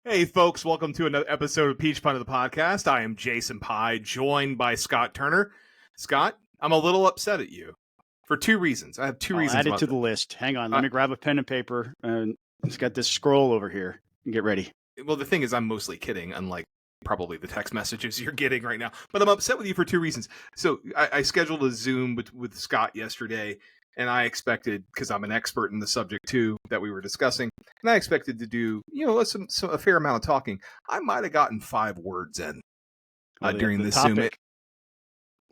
Hey, folks, welcome to another episode of Peach Pun of the Podcast. I am Jason Pye, joined by Scott Turner. Scott, I'm a little upset at you for two reasons. I have two reasons. Add it to the list. Hang on. Let me grab a pen and paper. And it's got this scroll over here. Get ready. Well, the thing is, I'm mostly kidding, unlike probably the text messages you're getting right now. But I'm upset with you for two reasons. So I scheduled a Zoom with Scott yesterday, and I expected, because I'm an expert in the subject too that we were discussing, and I expected to do, a fair amount of talking. I might have gotten 5 words in during this Zoom.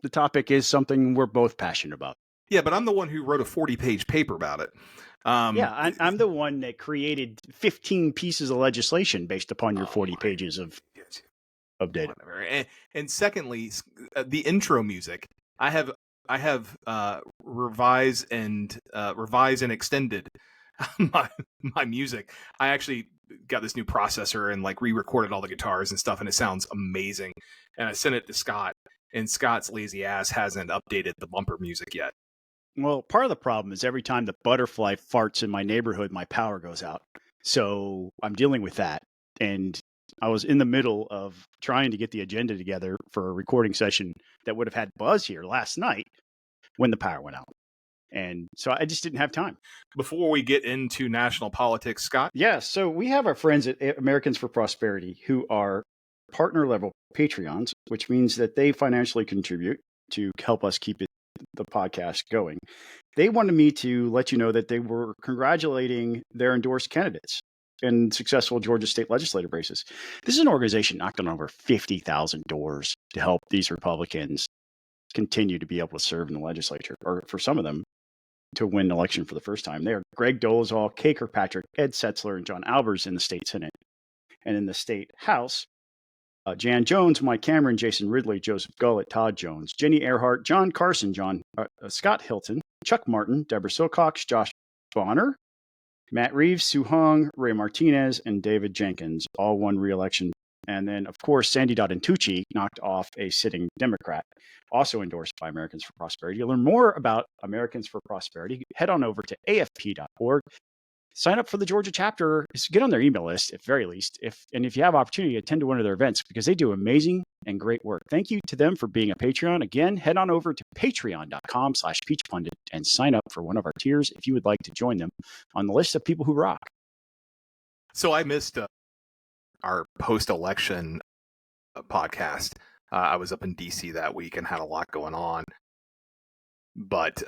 The topic is something we're both passionate about. Yeah, but I'm the one who wrote a 40-page paper about it. I'm the one that created 15 pieces of legislation based upon your 40 pages of data. And secondly, the intro music. I have revised and extended my music. I actually got this new processor and re-recorded all the guitars and stuff, and it sounds amazing. And I sent it to Scott, and Scott's lazy ass hasn't updated the bumper music yet. Well, part of the problem is every time the butterfly farts in my neighborhood, my power goes out. So I'm dealing with that. And I was in the middle of trying to get the agenda together for a recording session that would have had Buzz here last night when the power went out. And so I just didn't have time. Before we get into national politics, Scott? Yeah, so we have our friends at Americans for Prosperity who are partner level Patreons, which means that they financially contribute to help us keep the podcast going. They wanted me to let you know that they were congratulating their endorsed candidates in successful Georgia state legislative races. This is an organization knocking on over 50,000 doors to help these Republicans continue to be able to serve in the legislature, or for some of them to win an election for the first time. They are Greg Dolezal, Kay Kirkpatrick, Ed Setzler, and John Albers in the state Senate. And in the state House, Jan Jones, Mike Cameron, Jason Ridley, Joseph Gullett, Todd Jones, Jenny Earhart, John Carson, Scott Hilton, Chuck Martin, Deborah Silcox, Josh Bonner, Matt Reeves, Sue Hong, Ray Martinez, and David Jenkins all won re-election. And then, of course, Sandy Dotton-Tucci knocked off a sitting Democrat, also endorsed by Americans for Prosperity. To learn more about Americans for Prosperity, head on over to afp.org. Sign up for the Georgia chapter. Get on their email list, at very least. If you have opportunity, attend to one of their events because they do amazing and great work. Thank you to them for being a Patreon. Again, head on over to patreon.com/peachpundit and sign up for one of our tiers if you would like to join them on the list of people who rock. So I missed our post-election podcast. I was up in D.C. that week and had a lot going on. But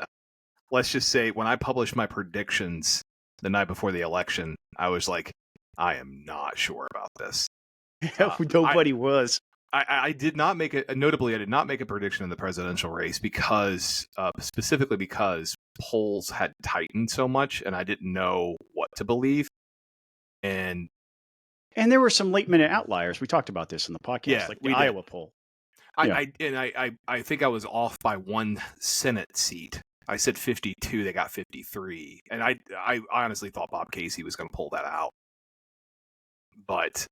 let's just say when I published my predictions the night before the election, I was like, I am not sure about this. Nobody was. I did not make it. Notably, I did not make a prediction in the presidential race because, specifically because polls had tightened so much, and I didn't know what to believe. And there were some late-minute outliers. We talked about this in the podcast, like the Iowa poll. I think I was off by one Senate seat. I said 52, they got 53. And I honestly thought Bob Casey was going to pull that out. But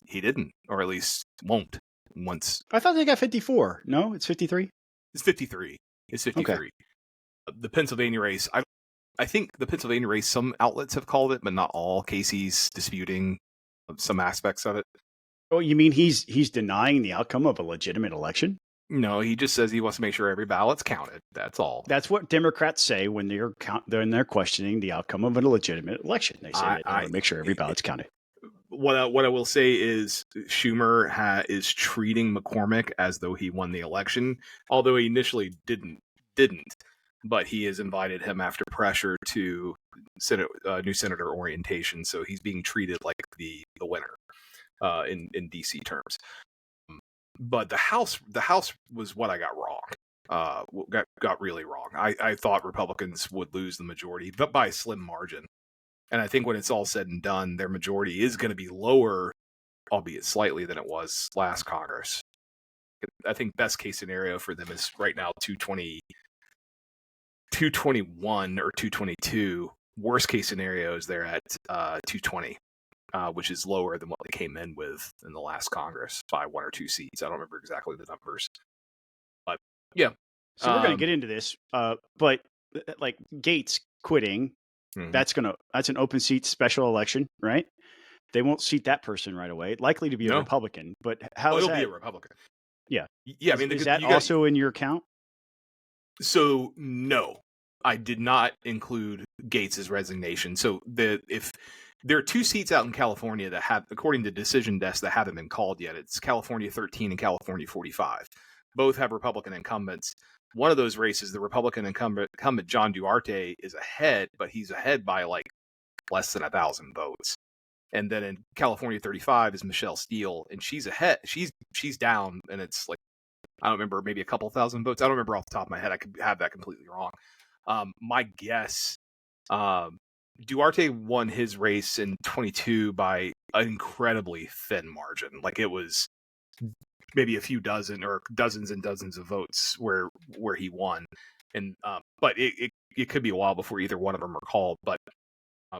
he didn't, or at least won't once. I thought they got 54. No, it's 53? It's 53. It's 53. Okay. The Pennsylvania race, I think the Pennsylvania race, some outlets have called it, but not all. Casey's disputing some aspects of it. Oh, you mean he's denying the outcome of a legitimate election? No, he just says he wants to make sure every ballot's counted. That's all. That's what Democrats say when they're questioning the outcome of a legitimate election. They say that they want to make sure every ballot's counted. What I will say is Schumer is treating McCormick as though he won the election, although he initially didn't. But he has invited him after pressure to new senator orientation, so he's being treated like the winner in DC terms. But the House was what I got wrong. Got really wrong. I thought Republicans would lose the majority, but by a slim margin. And I think when it's all said and done, their majority is going to be lower, albeit slightly, than it was last Congress. I think best case scenario for them is right now 221 or 222. Worst case scenario is they're at 220. Which is lower than what they came in with in the last Congress by 1 or 2 seats. I don't remember exactly the numbers, but yeah. So we're going to get into this, but like Gaetz quitting, that's an open seat special election, right? They won't seat that person right away. Likely to be a No. Republican, but how is it'll that? be a Republican. Yeah. Yeah, I mean, Is that also in your count? So no, I did not include Gaetz's resignation. So if there are 2 seats out in California that have, according to Decision Desk, that haven't been called yet. It's California 13 and California 45. Both have Republican incumbents. One of those races, the Republican incumbent John Duarte, is ahead, but he's ahead by like less than 1,000 votes. And then in California 35 is Michelle Steele, and she's ahead. She's down, and it's like, I don't remember, maybe a couple thousand votes. I don't remember off the top of my head. I could have that completely wrong. My guess, Duarte won his race in 22 by an incredibly thin margin. Like, it was maybe a few dozen or dozens and dozens of votes where he won. And but it could be a while before either one of them are called. But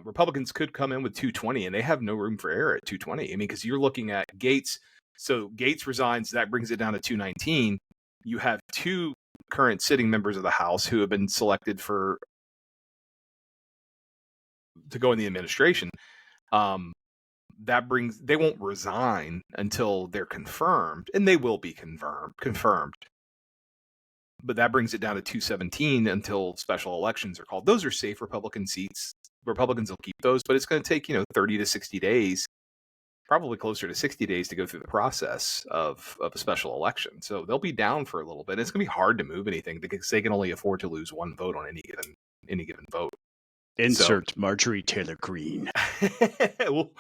Republicans could come in with 220, and they have no room for error at 220. I mean, because you're looking at Gaetz. So Gaetz resigns, that brings it down to 219. You have 2 current sitting members of the House who have been selected to go in the administration. They won't resign until they're confirmed, and they will be confirmed. But that brings it down to 217 until special elections are called. Those are safe Republican seats. Republicans will keep those, but it's going to take 30 to 60 days. Probably closer to 60 days to go through the process of a special election. So they'll be down for a little bit. It's going to be hard to move anything because they can only afford to lose 1 vote on any given vote. Insert Marjorie Taylor Greene. Well,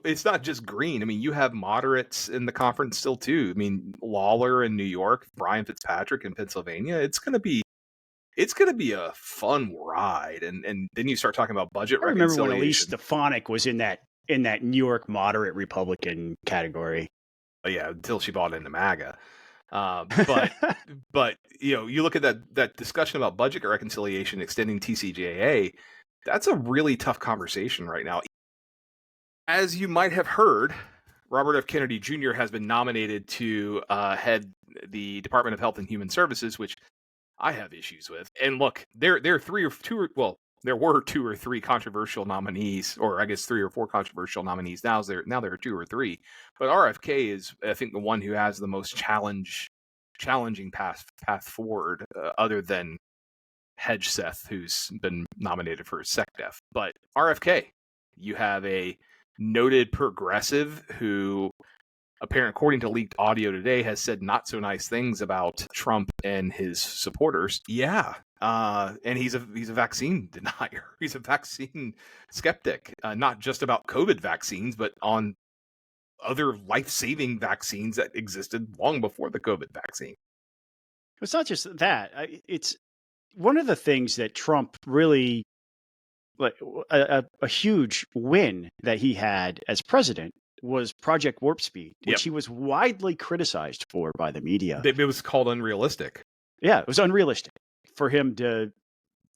it's not just Greene. I mean, you have moderates in the conference still too. I mean, Lawler in New York, Brian Fitzpatrick in Pennsylvania. It's going to be a fun ride. And then you start talking about budget reconciliation. I remember when Elise Stefanik was in that New York moderate Republican category. Yeah, until she bought into MAGA. But you look at that discussion about budget reconciliation extending TCJA. That's a really tough conversation right now. As you might have heard, Robert F. Kennedy Jr. has been nominated to head the Department of Health and Human Services, which I have issues with. And look, there were 2 or 3 controversial nominees, or I guess 3 or 4 controversial nominees. Now there are 2 or 3. But RFK is, I think, the one who has the most challenging path forward, other than Hedgeseth, who's been nominated for SecDef. But RFK, you have a noted progressive who, according to leaked audio today, has said not so nice things about Trump and his supporters. Yeah. And he's a vaccine denier. He's a vaccine skeptic, not just about COVID vaccines, but on other life-saving vaccines that existed long before the COVID vaccine. It's not just that. It's one of the things that Trump really, like a huge win that he had as president, was Project Warp Speed, which he was widely criticized for by the media. It was called unrealistic. Yeah, it was unrealistic for him to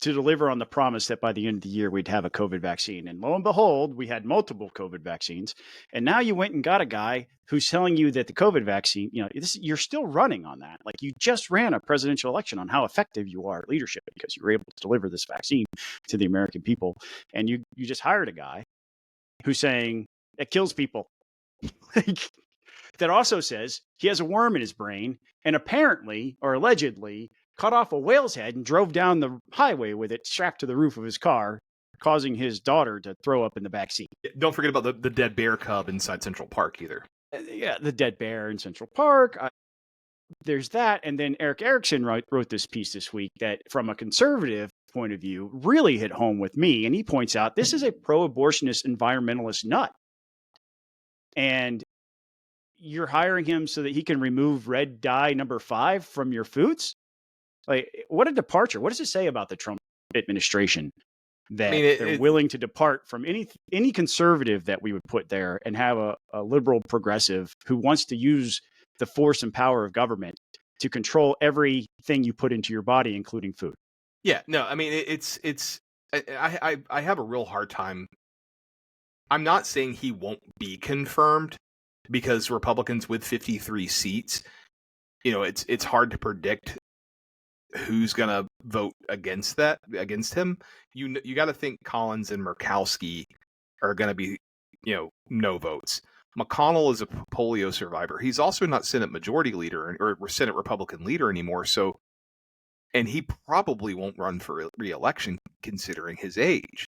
deliver on the promise that by the end of the year we'd have a COVID vaccine. And lo and behold, we had multiple COVID vaccines. And now you went and got a guy who's telling you that the COVID vaccine, you're still running on that. Like, you just ran a presidential election on how effective you are at leadership because you were able to deliver this vaccine to the American people. And you just hired a guy who's saying it kills people. That also says he has a worm in his brain and apparently, or allegedly, cut off a whale's head and drove down the highway with it strapped to the roof of his car, causing his daughter to throw up in the backseat. Don't forget about the dead bear cub inside Central Park either. Yeah, the dead bear in Central Park. There's that. And then Eric Erickson wrote this piece this week that, from a conservative point of view, really hit home with me. And he points out this is a pro-abortionist environmentalist nut. And you're hiring him so that he can remove red dye number 5 from your foods? Like, what a departure. What does it say about the Trump administration that they're willing to depart from any conservative that we would put there and have a liberal progressive who wants to use the force and power of government to control everything you put into your body, including food? Yeah, no, I mean, I have a real hard time. I'm not saying he won't be confirmed, because Republicans with 53 seats, it's hard to predict who's going to vote against him. You got to think Collins and Murkowski are going to be no votes. McConnell is a polio survivor. He's also not Senate Majority Leader or Senate Republican leader anymore. So, and he probably won't run for re-election considering his age.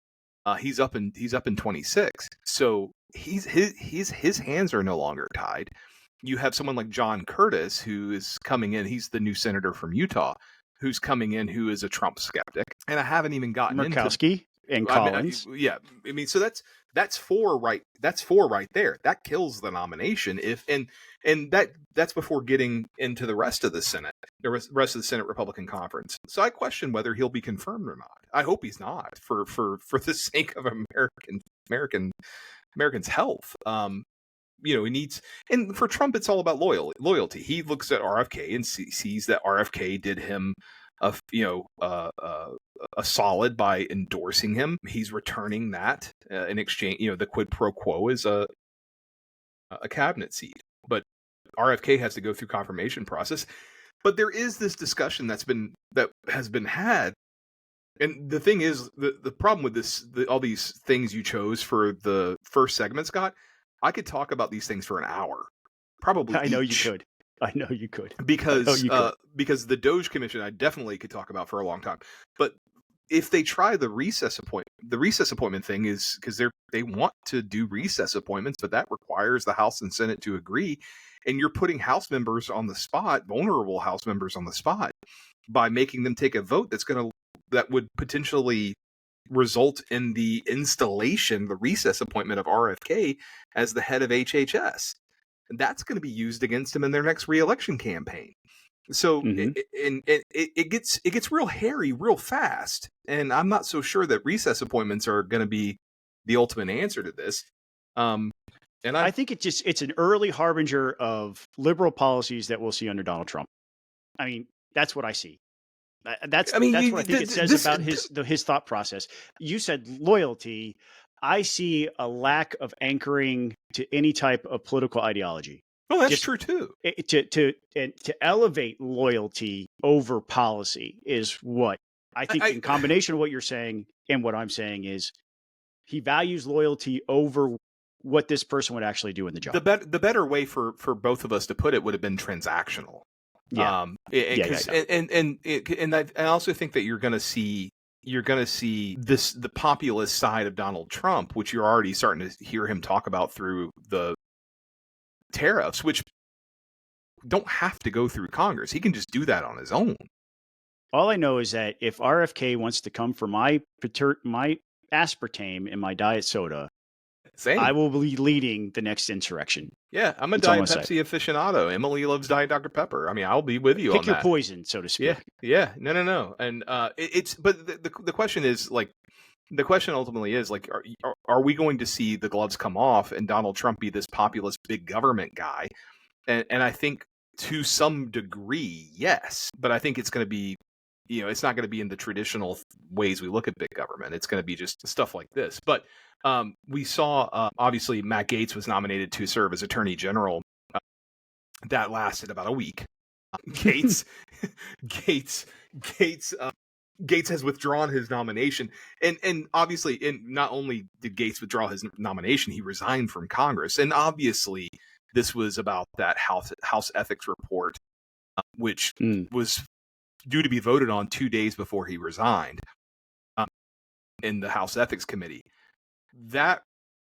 He's up in 26. So his hands are no longer tied. You have someone like John Curtis who is coming in. He's the new senator from Utah, who's coming in who is a Trump skeptic. And I haven't even gotten Murkowski and Collins. So that's four right there. That kills the nomination and that's before getting into the rest of the Senate, the rest of the Senate Republican Conference. So I question whether he'll be confirmed or not. I hope he's not for the sake of Americans' health. He needs, and for Trump, it's all about loyalty. He looks at RFK and sees that RFK did him a solid by endorsing him. He's returning that in exchange. The quid pro quo is a cabinet seat, but RFK has to go through confirmation process. But there is this discussion that has been had, and the thing is, the problem with this, all these things you chose for the first segment, Scott, I could talk about these things for an hour, probably. I know you could. Because the DOGE commission, I definitely could talk about for a long time. But if they try the recess appointment thing is because they want to do recess appointments, but that requires the House and Senate to agree, and you're putting House members on the spot, vulnerable House members on the spot, by making them take a vote that would potentially result in the recess appointment of RFK as the head of HHS. And that's going to be used against him in their next re-election campaign. So it gets real hairy real fast. And I'm not so sure that recess appointments are going to be the ultimate answer to this. And I think it's an early harbinger of liberal policies that we'll see under Donald Trump. I mean, that's what I see. That's what I think it says about his thought process. You said loyalty. I see a lack of anchoring to any type of political ideology. Well, that's true too. To elevate loyalty over policy is what I think. In combination of what you're saying and what I'm saying is, he values loyalty over what this person would actually do in the job. The better way for both of us to put it would have been transactional. Yeah. And I also think that you're going to see the populist side of Donald Trump, which you're already starting to hear him talk about through the tariffs, which don't have to go through Congress. He can just do that on his own. All I know is that if RFK wants to come for my aspartame in my diet soda, I will be leading the next insurrection. Yeah, I'm a Diet Pepsi aficionado. Emily loves Diet Dr. Pepper. I mean, I'll be with you on that. Pick your poison, so to speak. Yeah. No. And but the question is, like, the question ultimately is, like, are we going to see the gloves come off and Donald Trump be this populist big government guy? And I think to some degree, yes. But I think it's going to be, it's not going to be in the traditional ways we look at big government. It's going to be just stuff like this. But we saw, obviously, Matt Gaetz was nominated to serve as Attorney General. That lasted about a week. Gaetz has withdrawn his nomination, and obviously, not only did Gaetz withdraw his nomination, he resigned from Congress. And obviously, this was about that House ethics report, which was due to be voted on 2 days before he resigned in the House Ethics Committee. That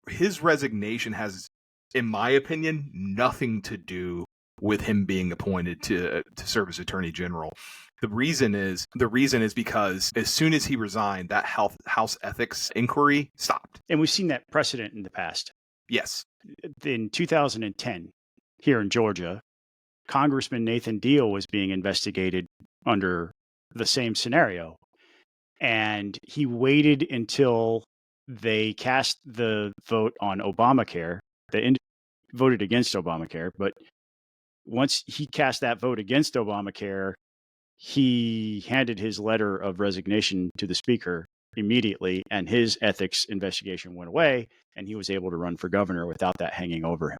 his resignation has, in my opinion, nothing to do with him being appointed to serve as Attorney General. The reason is because as soon as he resigned, that House ethics inquiry stopped. And we've seen that precedent in the past. Yes. In 2010, here in Georgia, Congressman Nathan Deal was being investigated under the same scenario. And he waited until they cast the vote on Obamacare. They voted against Obamacare, but once he cast that vote against Obamacare, he handed his letter of resignation to the speaker immediately, and his ethics investigation went away, and he was able to run for governor without that hanging over him.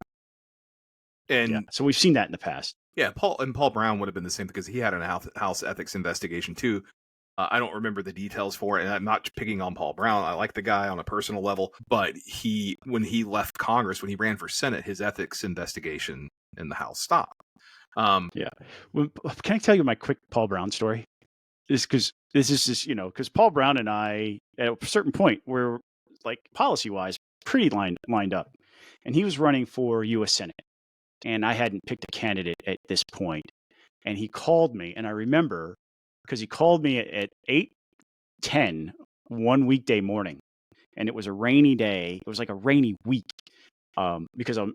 And so we've seen that in the past. Yeah, Paul Brown would have been the same because he had a House ethics investigation too. I don't remember the details for it, and I'm not picking on Paul Brown. I like the guy on a personal level, but when he left Congress, when he ran for Senate, his ethics investigation in the House stopped. Yeah. Well, can I tell you my quick Paul Brown story? Because because Paul Brown and I, at a certain point, were like policy-wise pretty lined up, and he was running for U.S. Senate, and I hadn't picked a candidate at this point, and he called me, and I remember because he called me at 8:10 one weekday morning, and it was a rainy day. It was like a rainy week, because I'm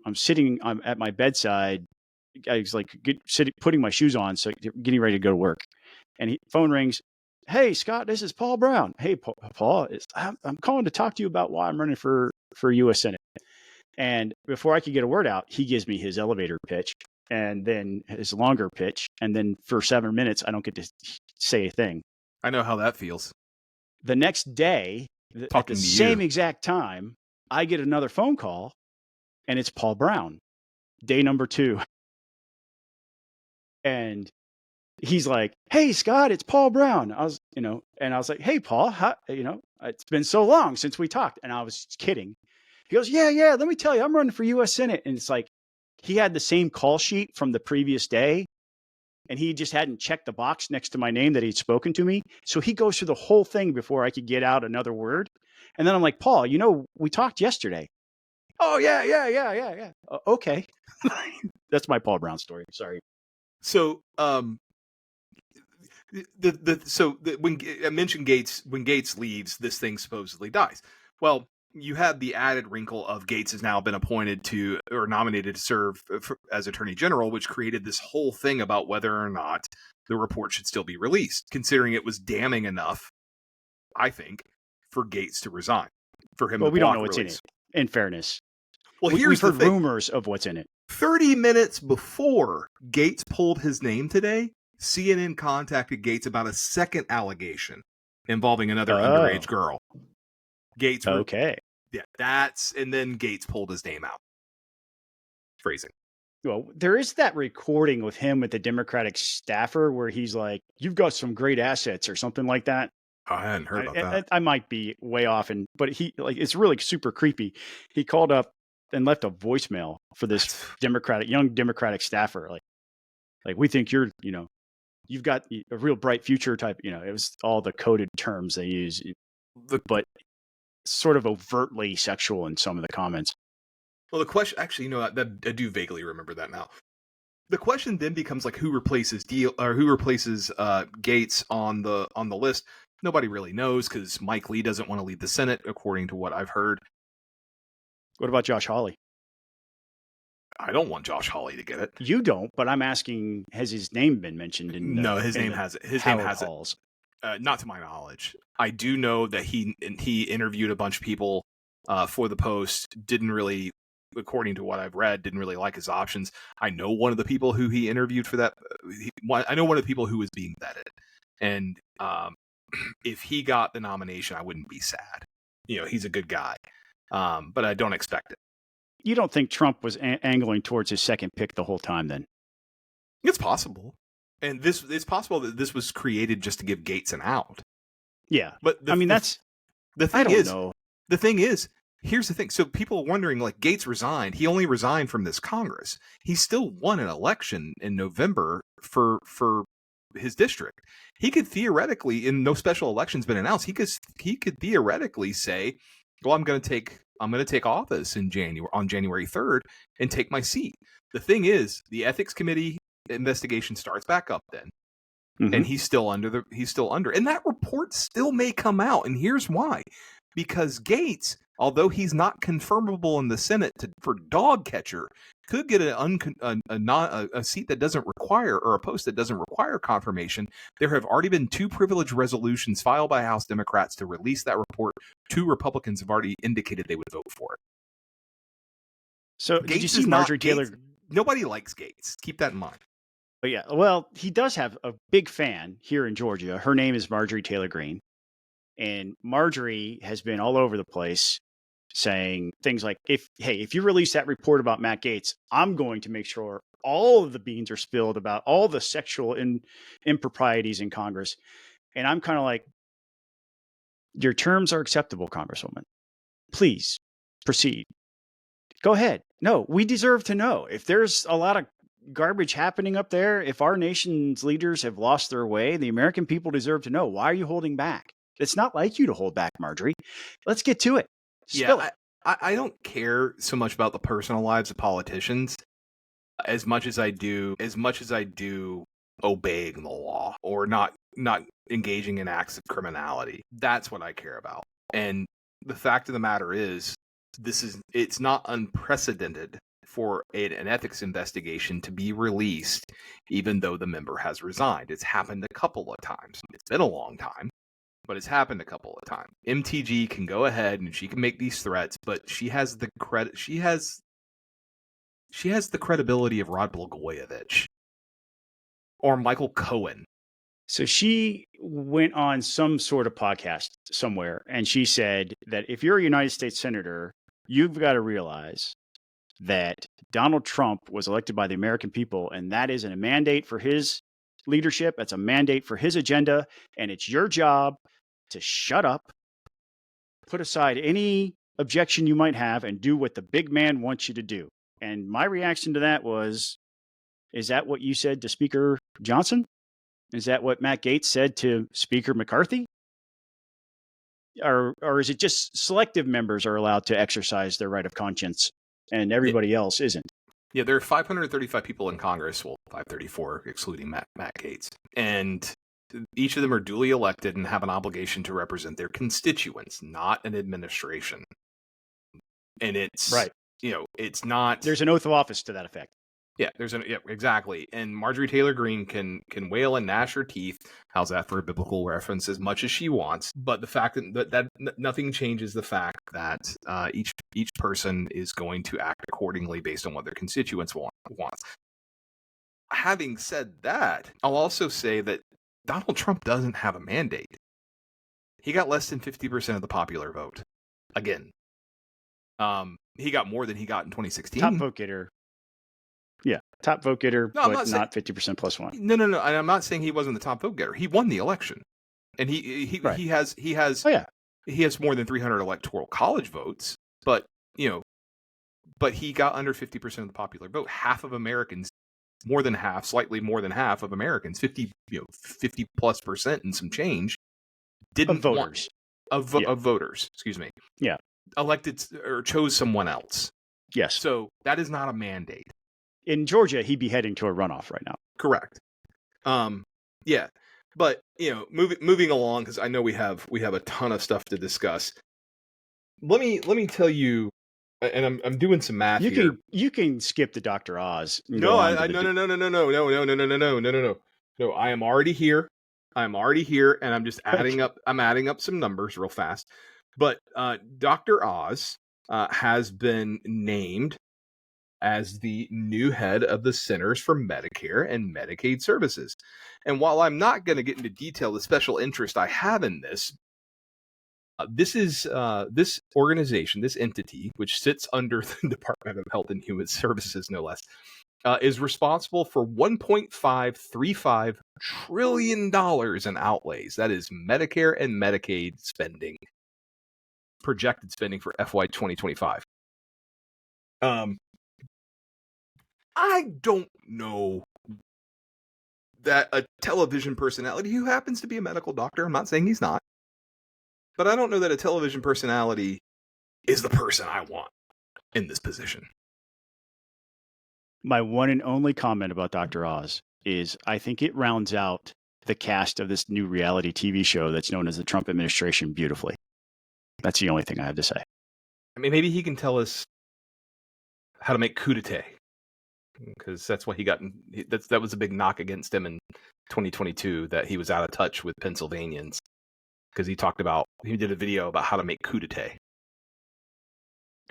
at my bedside. I was like putting my shoes on, so getting ready to go to work, and phone rings. Hey, Scott, this is Paul Brown. Hey, Paul, I'm calling to talk to you about why I'm running for U.S. Senate. And before I could get a word out, he gives me his elevator pitch and then his longer pitch. And then for 7 minutes, I don't get to say a thing. I know how that feels. The next day, at the same exact time, I get another phone call, and it's Paul Brown, day number 2. And he's like, "Hey, Scott, it's Paul Brown." I was like, "Hey, Paul, it's been so long since we talked." And I was kidding. He goes, "Yeah, let me tell you, I'm running for U.S. Senate." And it's like, he had the same call sheet from the previous day, and he just hadn't checked the box next to my name that he'd spoken to me. So he goes through the whole thing before I could get out another word. And then I'm like, "Paul, we talked yesterday." "Oh, yeah. Okay." That's my Paul Brown story. Sorry. So, when I mentioned Gaetz, when Gaetz leaves, this thing supposedly dies. Well, you had the added wrinkle of Gaetz has now been appointed to or nominated to serve as Attorney General, which created this whole thing about whether or not the report should still be released, considering it was damning enough, I think, for Gaetz to resign. For him, well, we don't know what's in it. In fairness, well, we've heard rumors of what's in it. 30 minutes before Gaetz pulled his name today, CNN contacted Gaetz about a second allegation involving another underage girl. Gaetz. Okay. Yeah, and then Gaetz pulled his name out. Phrasing. Well, there is that recording with him with the Democratic staffer where he's like, "You've got some great assets," or something like that. I hadn't heard about that. I might be way off, but it's really super creepy. He called up and left a voicemail for this young Democratic staffer. Like we think you've got a real bright future type. It was all the coded terms they use, but sort of overtly sexual in some of the comments. Well, the question, actually, I do vaguely remember that now. The question then becomes like, who replaces Gaetz on the list? Nobody really knows because Mike Lee doesn't want to lead the Senate, according to what I've heard. What about Josh Hawley? I don't want Josh Hawley to get it. You don't, but I'm asking, has his name been mentioned in No, his name hasn't. His name hasn't. Not to my knowledge. I do know that he interviewed a bunch of people for the Post. Didn't really, according to what I've read, didn't really like his options. I know one of the people who he interviewed for that. I know one of the people who was being vetted, and if he got the nomination, I wouldn't be sad. He's a good guy, but I don't expect it. You don't think Trump was angling towards his second pick the whole time, then? It's possible. And it's possible that this was created just to give Gaetz an out. Yeah. But that's the thing. I don't know. The thing is, here's the thing. So people are wondering, like, Gaetz resigned. He only resigned from this Congress. He still won an election in November for his district. He could theoretically, and no special election's been announced, he could theoretically say, well, I'm going to take office on January 3rd and take my seat. The thing is, the ethics committee investigation starts back up then. Mm-hmm. And he's still under, and that report still may come out. And here's why: because Gaetz, although he's not confirmable in the Senate for dog catcher, could get a seat that doesn't require, or a post that doesn't require confirmation. There have already been 2 privilege resolutions filed by House Democrats to release that report. 2 Republicans have already indicated they would vote for it. So Gaetz, did you see Marjorie Taylor? Nobody likes Gaetz. Keep that in mind. But yeah, well, he does have a big fan here in Georgia. Her name is Marjorie Taylor Greene. And Marjorie has been all over the place saying things like, if you release that report about Matt Gaetz, I'm going to make sure all of the beans are spilled about all the sexual improprieties in Congress. And I'm kind of like, your terms are acceptable, Congresswoman. Please proceed. Go ahead. No, we deserve to know. If there's a lot of garbage happening up there, if our nation's leaders have lost their way, the American people deserve to know. Why are you holding back? It's not like you to hold back, Marjorie. Let's get to it. Spill it. I don't care so much about the personal lives of politicians as much as I do obeying the law or not engaging in acts of criminality. That's what I care about. And the fact of the matter is, it's not unprecedented for an ethics investigation to be released, even though the member has resigned. It's happened a couple of times. It's been a long time, but it's happened a couple of times. MTG can go ahead and she can make these threats, but she has the credit. She has the credibility of Rod Blagojevich or Michael Cohen. So she went on some sort of podcast somewhere, and she said that if you're a United States senator, you've got to realize that Donald Trump was elected by the American people, and that is a mandate for his leadership. That's a mandate for his agenda, and it's your job to shut up, put aside any objection you might have, and do what the big man wants you to do. And my reaction to that was, is that what you said to Speaker Johnson? Is that what Matt Gaetz said to Speaker McCarthy? Or is it just selective members are allowed to exercise their right of conscience and everybody else isn't? Yeah, there are 535 people in Congress, well, 534 excluding Matt Gaetz. And each of them are duly elected and have an obligation to represent their constituents, not an administration. And it's right. It's not. There's an oath of office to that effect. Yeah, exactly. And Marjorie Taylor Greene can wail and gnash her teeth. How's that for a biblical reference? As much as she wants, but the fact that nothing changes the fact that each person is going to act accordingly based on what their constituents want. Having said that, I'll also say that Donald Trump doesn't have a mandate. He got less than 50% of the popular vote. Again, he got more than he got in 2016. Top vote getter. Yeah, top vote getter, no, but not 50% plus one. No. And I'm not saying he wasn't the top vote getter. He won the election, and he has. Oh yeah, he has more than 300 electoral college votes, but he got under 50% of the popular vote. Half of Americans, more than half, slightly more than half of Americans, 50 plus percent and some change, didn't voters of voters. Excuse me. Yeah, elected or chose someone else. Yes. So that is not a mandate. In Georgia, he'd be heading to a runoff right now. Correct. Yeah. But, moving along, because I know we have a ton of stuff to discuss. Let me tell you, and I'm doing some math here. You can skip the Dr. Oz. No. I am already here. And I'm just adding up. I'm adding up some numbers real fast. But Dr. Oz has been named as the new head of the Centers for Medicare and Medicaid Services. And while I'm not going to get into detail the special interest I have in this, this organization, this entity, which sits under the Department of Health and Human Services, no less, is responsible for $1.535 trillion in outlays. That is Medicare and Medicaid spending, projected spending for FY 2025. I don't know that a television personality who happens to be a medical doctor, I'm not saying he's not, but I don't know that a television personality is the person I want in this position. My one and only comment about Dr. Oz is I think it rounds out the cast of this new reality TV show that's known as the Trump administration beautifully. That's the only thing I have to say. I mean, maybe he can tell us how to make coup d'etat, because that's what he got. That was a big knock against him in 2022, that he was out of touch with Pennsylvanians, because he did a video about how to make coup d'etat.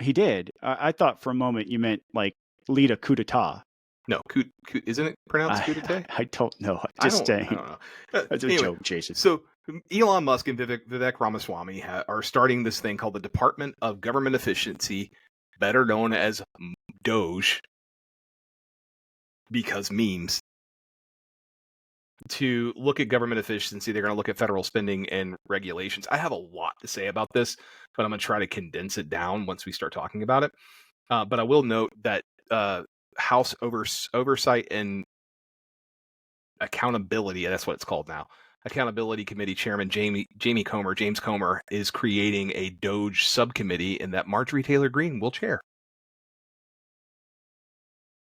He did. I thought for a moment you meant like lead a coup d'etat. No, isn't it pronounced coup d'etat? I don't know. Just saying. I don't know. That's a joke, Jason. So Elon Musk and Vivek Ramaswamy are starting this thing called the Department of Government Efficiency, better known as DOGE, because memes. to look at government efficiency. They're going to look at federal spending and regulations. I have a lot to say about this, but I'm going to try to condense it down once we start talking about it. But I will note that House Oversight and Accountability, that's what it's called now, Accountability Committee Chairman James Comer, is creating a DOGE subcommittee, and that Marjorie Taylor Greene will chair.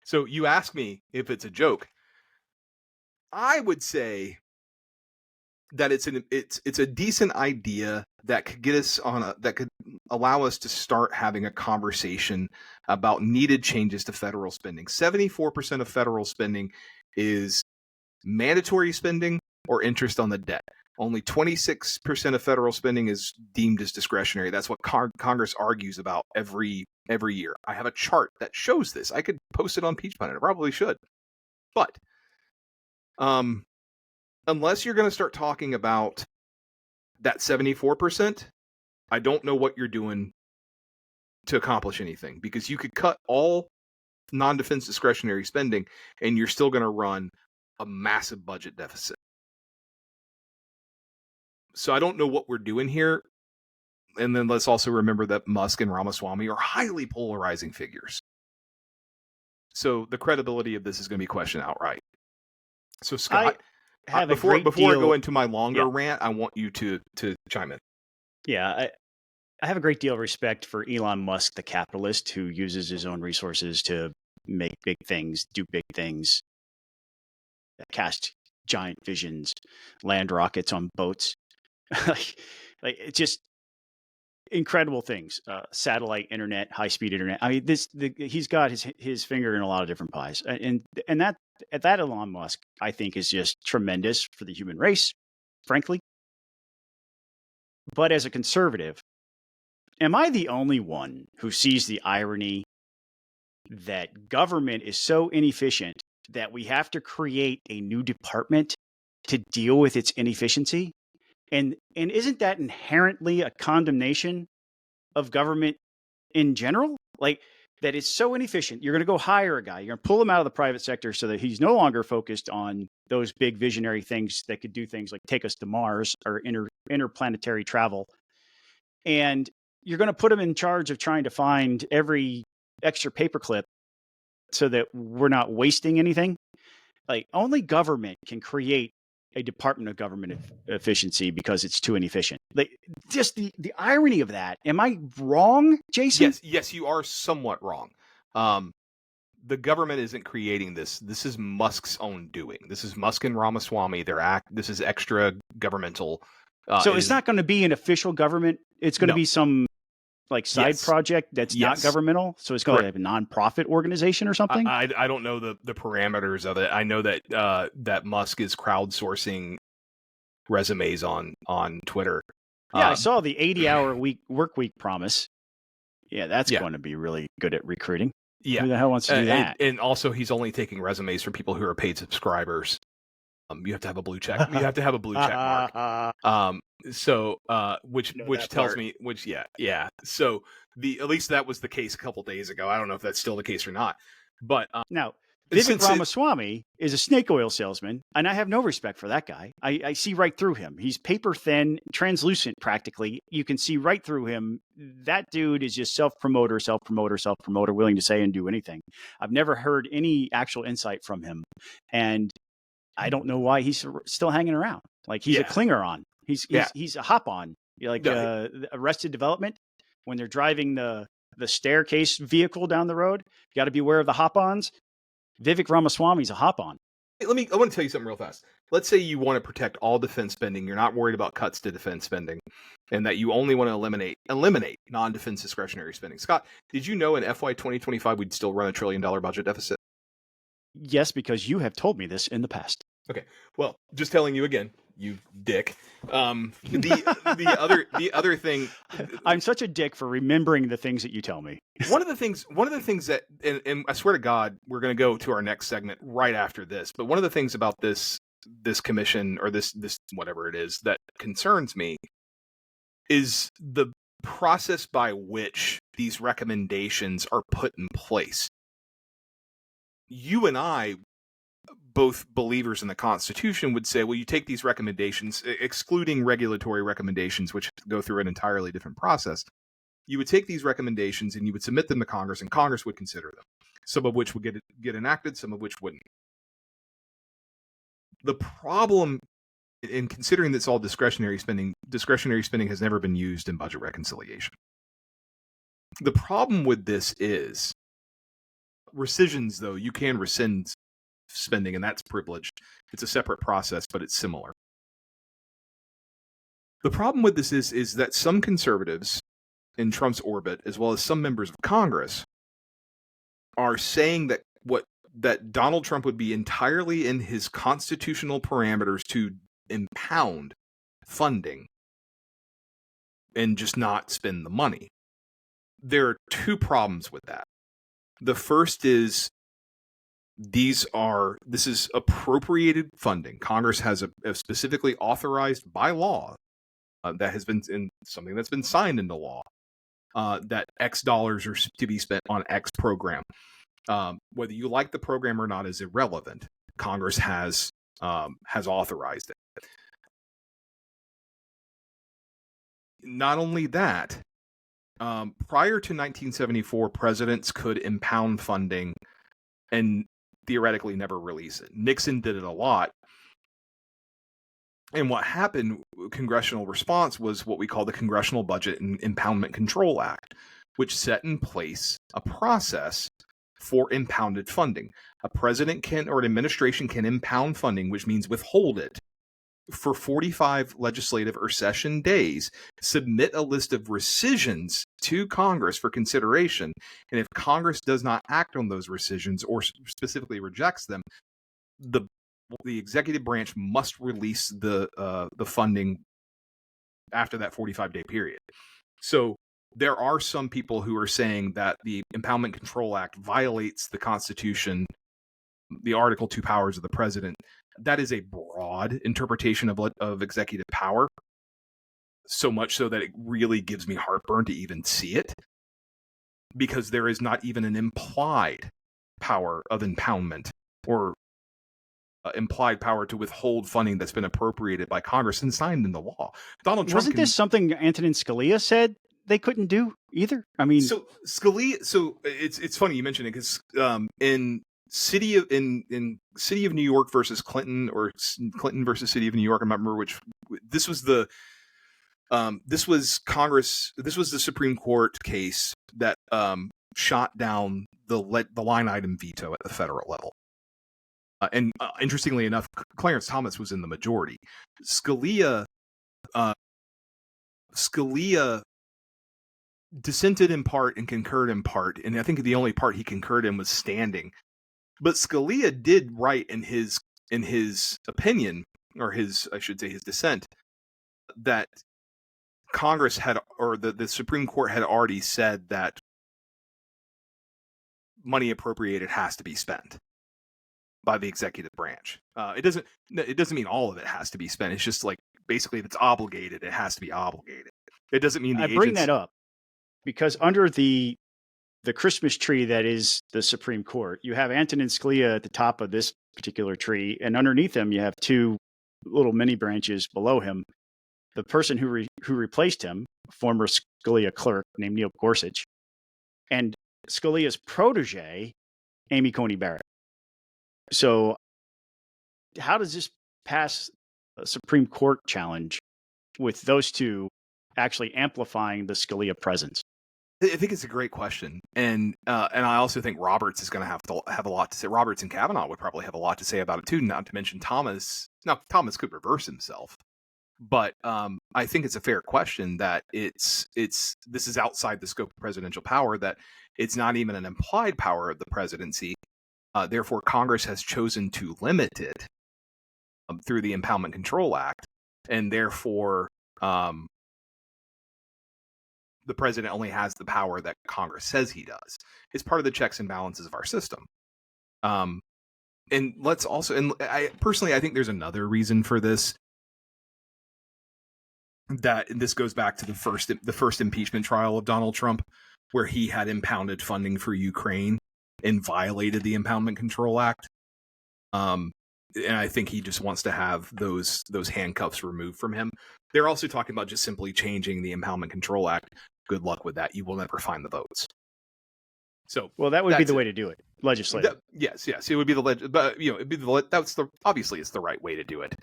So you ask me if it's a joke. I would say that it's a decent idea that could get us that could allow us to start having a conversation about needed changes to federal spending. 74% of federal spending is mandatory spending or interest on the debt. Only 26% of federal spending is deemed as discretionary. That's what Congress argues about every year. I have a chart that shows this. I could post it on Peach Pundit. I probably should. But unless you're going to start talking about that 74%, I don't know what you're doing to accomplish anything, because you could cut all non-defense discretionary spending and you're still going to run a massive budget deficit. So I don't know what we're doing here. And then let's also remember that Musk and Ramaswamy are highly polarizing figures. So the credibility of this is going to be questioned outright. So Scott, before I go into my longer rant, I want you to chime in. Yeah, I have a great deal of respect for Elon Musk, the capitalist who uses his own resources to make big things, do big things, cast giant visions, land rockets on boats, like it's just incredible things. Satellite internet, high speed internet. I mean, he's got his finger in a lot of different pies, and that Elon Musk, I think, is just tremendous for the human race, frankly. But as a conservative, am I the only one who sees the irony that government is so inefficient that we have to create a new department to deal with its inefficiency? And isn't that inherently a condemnation of government in general? Like, that it's so inefficient. You're going to go hire a guy. You're going to pull him out of the private sector so that he's no longer focused on those big visionary things that could do things like take us to Mars or interplanetary travel. And you're going to put him in charge of trying to find every extra paperclip so that we're not wasting anything. Like, only government can create a department of government efficiency because it's too inefficient. Like, just the irony of that. Am I wrong, Jason? Yes, you are somewhat wrong. The government isn't creating this. This is Musk's own doing. This is Musk and Ramaswamy. This is extra governmental. So it's not going to be an official government. It's going to be some side project that's not governmental. So it's going to be a nonprofit organization or something. I don't know the parameters of it. I know that that Musk is crowdsourcing resumes on Twitter. Yeah, I saw the 80-hour work week promise. Yeah, that's going to be really good at recruiting. Yeah, who the hell wants to do that? And also, he's only taking resumes from people who are paid subscribers. You have to have a blue check. You have to have a blue check mark. Which tells me, So at least that was the case a couple days ago. I don't know if that's still the case or not. But now, Vivek Ramaswamy is a snake oil salesman, and I have no respect for that guy. I see right through him. He's paper thin, translucent practically. You can see right through him. That dude is just self-promoter, willing to say and do anything. I've never heard any actual insight from him. And I don't know why he's still hanging around. Like, he's a clinger on. He's a hop on. Arrested Development, when they're driving the staircase vehicle down the road, you got to be aware of the hop ons. Vivek Ramaswamy's a hop on. I want to tell you something real fast. Let's say you want to protect all defense spending. You're not worried about cuts to defense spending, and that you only want to eliminate non-defense discretionary spending. Scott, did you know in FY 2025 we'd still run $1 trillion budget deficit? Yes, because you have told me this in the past. Okay. Well, just telling you again, you dick. The other thing, I'm such a dick for remembering the things that you tell me. One of the things that, and I swear to God, we're going to go to our next segment right after this. But one of the things about this commission, or this whatever it is, that concerns me is the process by which these recommendations are put in place. You and I both believers in the Constitution would say, well, you take these recommendations, excluding regulatory recommendations, which go through an entirely different process. You would take these recommendations and you would submit them to Congress, and Congress would consider them, some of which would get enacted, some of which wouldn't. The problem in considering that's all discretionary spending has never been used in budget reconciliation. The problem with this is rescissions, though. You can rescind spending, and that's privileged. It's a separate process, but it's similar. The problem with this is that some conservatives in Trump's orbit, as well as some members of Congress, are saying that Donald Trump would be entirely in his constitutional parameters to impound funding and just not spend the money. There are two problems with that. The first is this is appropriated funding. Congress has a specifically authorized by law that has been in something that's been signed into law that X dollars are to be spent on X program. Whether you like the program or not is irrelevant. Congress has authorized it. Not only that, prior to 1974, presidents could impound funding and theoretically never release it. Nixon did it a lot. And what happened, congressional response, was what we call the Congressional Budget and Impoundment Control Act, which set in place a process for impounded funding. A president can, or an administration can, impound funding, which means withhold it for 45 legislative or session days, submit a list of rescissions to Congress for consideration, and if Congress does not act on those rescissions or specifically rejects them, the executive branch must release the funding after that 45-day period. So there are some people who are saying that the Impoundment Control Act violates the Constitution, the Article 2 powers of the president. That is a broad interpretation of executive power, so much so that it really gives me heartburn to even see it, because there is not even an implied power of impoundment or implied power to withhold funding that's been appropriated by Congress and signed into law. Donald Trump wasn't this something Antonin Scalia said they couldn't do either? I mean, so Scalia. So it's funny you mentioned it, because in City of New York versus Clinton, or Clinton versus City of New York, I remember which. This was the Supreme Court case that shot down the line item veto at the federal level. And interestingly enough, Clarence Thomas was in the majority. Scalia dissented in part and concurred in part, and I think the only part he concurred in was standing. But Scalia did write in his opinion, or his dissent, that Congress had, or the Supreme Court had already said that money appropriated has to be spent by the executive branch. It doesn't mean all of it has to be spent. It's just like, basically, if it's obligated, it has to be obligated. It doesn't mean I bring that up because under the Christmas tree that is the Supreme Court, you have Antonin Scalia at the top of this particular tree, and underneath him you have two little mini branches below him. The person who replaced him, former Scalia clerk named Neil Gorsuch, and Scalia's protege, Amy Coney Barrett. So how does this pass a Supreme Court challenge with those two actually amplifying the Scalia presence? I think it's a great question, and I also think Roberts is going to have a lot to say. Roberts and Kavanaugh would probably have a lot to say about it too. Not to mention Thomas. Now, Thomas could reverse himself, but I think it's a fair question that this is outside the scope of presidential power. That it's not even an implied power of the presidency. Therefore, Congress has chosen to limit it through the Impoundment Control Act, and therefore the president only has the power that Congress says he does. It's part of the checks and balances of our system. And let's also, and I think there's another reason for this. That this goes back to the first impeachment trial of Donald Trump, where he had impounded funding for Ukraine and violated the Impoundment Control Act. and I think he just wants to have those handcuffs removed from him. They're also talking about just simply changing the Impoundment Control Act. Good luck with that. You will never find the votes. So, well, that would be the way to do it. Legislative. Yes, it would be but it'd be obviously it's the right way to do it.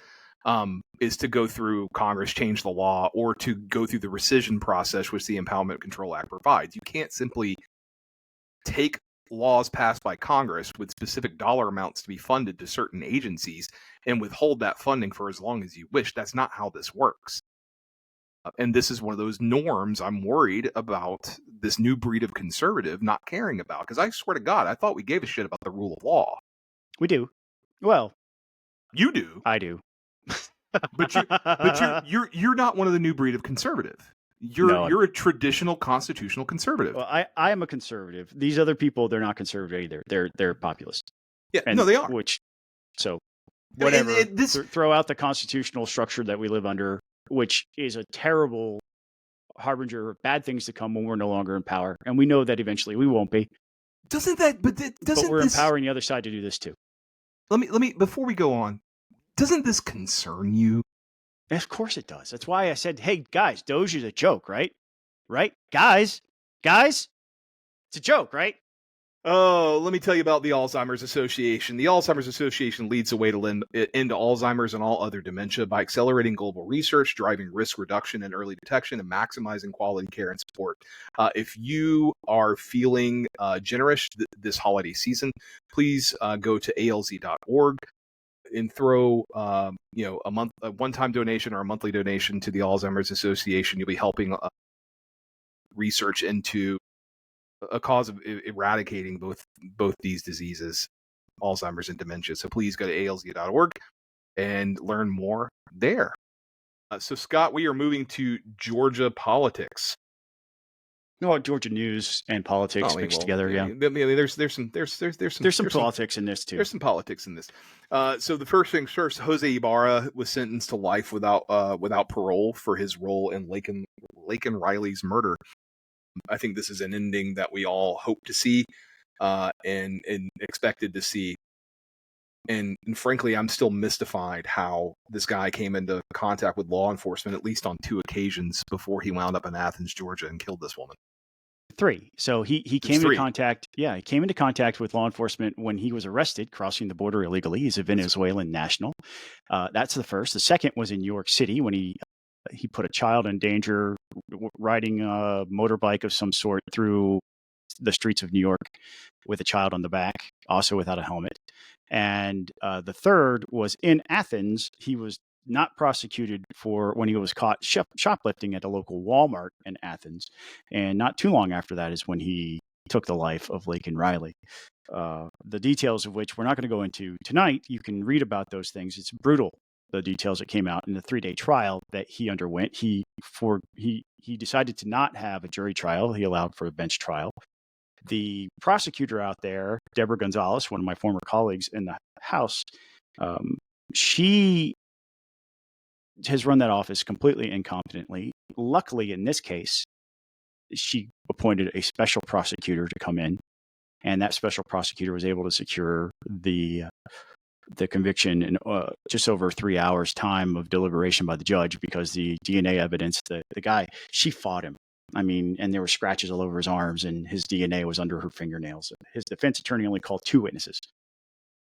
Is to go through Congress, change the law, or to go through the rescission process, which the Impoundment Control Act provides. You can't simply take laws passed by Congress with specific dollar amounts to be funded to certain agencies and withhold that funding for as long as you wish. That's not how this works. And this is one of those norms I'm worried about this new breed of conservative not caring about. Because I swear to God, I thought we gave a shit about the rule of law. We do. Well, you do. I do. but you're not one of the new breed of conservative. You're a traditional constitutional conservative. Well, I am a conservative. These other people, they're not conservative either. They're populist. Yeah, no, they are. So whatever. Throw out the constitutional structure that we live under, which is a terrible harbinger of bad things to come when we're no longer in power, and we know that eventually we won't be. But we're empowering the other side to do this too. Let me before we go on. Doesn't this concern you? Of course it does. That's why I said, hey, guys, DOGE is a joke, right? Right? Guys, it's a joke, right? Oh, let me tell you about the Alzheimer's Association. The Alzheimer's Association leads the way to end Alzheimer's and all other dementia by accelerating global research, driving risk reduction and early detection, and maximizing quality care and support. If you are feeling generous this holiday season, please go to alz.org. and throw a one-time donation or a monthly donation to the Alzheimer's Association. You'll be helping research into a cause of eradicating both these diseases, Alzheimer's and dementia. So please go to alz.org and learn more there. So Scott, we are moving to Georgia politics. No, Georgia news and politics mixed together. Yeah, there's some politics in this too. There's some politics in this. So the first thing first, Jose Ibarra was sentenced to life without parole for his role in Laken Riley's murder. I think this is an ending that we all hope to see and expected to see. And frankly, I'm still mystified how this guy came into contact with law enforcement at least on 2 occasions before he wound up in Athens, Georgia, and killed this woman. 3. So he came into contact. Yeah, he came into contact with law enforcement when he was arrested crossing the border illegally. He's a Venezuelan national. That's the first. The second was in New York City when he put a child in danger riding a motorbike of some sort through the streets of New York with a child on the back, also without a helmet. And the third was in Athens. He was not prosecuted for when he was caught shoplifting at a local Walmart in Athens. And not too long after that is when he took the life of Laken Riley. The details of which we're not going to go into tonight. You can read about those things. It's brutal, the details that came out in the 3-day trial that he underwent. He decided to not have a jury trial. He allowed for a bench trial. The prosecutor out there, Deborah Gonzalez, one of my former colleagues in the House, she has run that office completely incompetently. Luckily, in this case, she appointed a special prosecutor to come in, and that special prosecutor was able to secure the conviction in just over 3 hours' time of deliberation by the judge because the DNA evidence, the guy, she fought him. I mean, and there were scratches all over his arms, and his DNA was under her fingernails. His defense attorney only called 2 witnesses.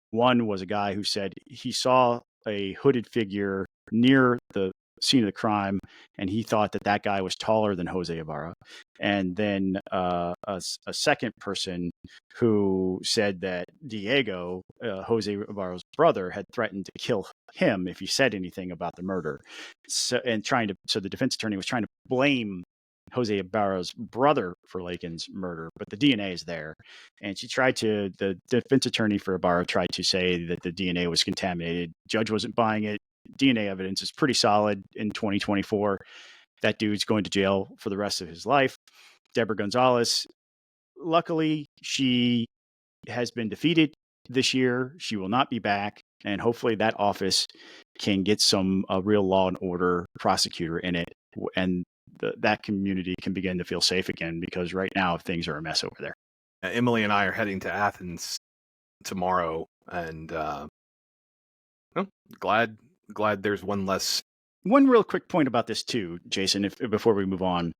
One was a guy who said he saw a hooded figure near the scene of the crime, and he thought that guy was taller than Jose Ibarra. And then a second person who said that Diego, Jose Ibarra's brother, had threatened to kill him if he said anything about the murder. So the defense attorney was trying to blame Jose Ibarra's brother for Laken's murder, but the DNA is there. And the defense attorney for Ibarra tried to say that the DNA was contaminated. Judge wasn't buying it. DNA evidence is pretty solid in 2024. That dude's going to jail for the rest of his life. Deborah Gonzalez, luckily, she has been defeated this year. She will not be back. And hopefully that office can get some real law and order prosecutor in it. And that community can begin to feel safe again, because right now things are a mess over there. Emily and I are heading to Athens tomorrow, and glad there's one less. One real quick point about this too, Jason, before we move on.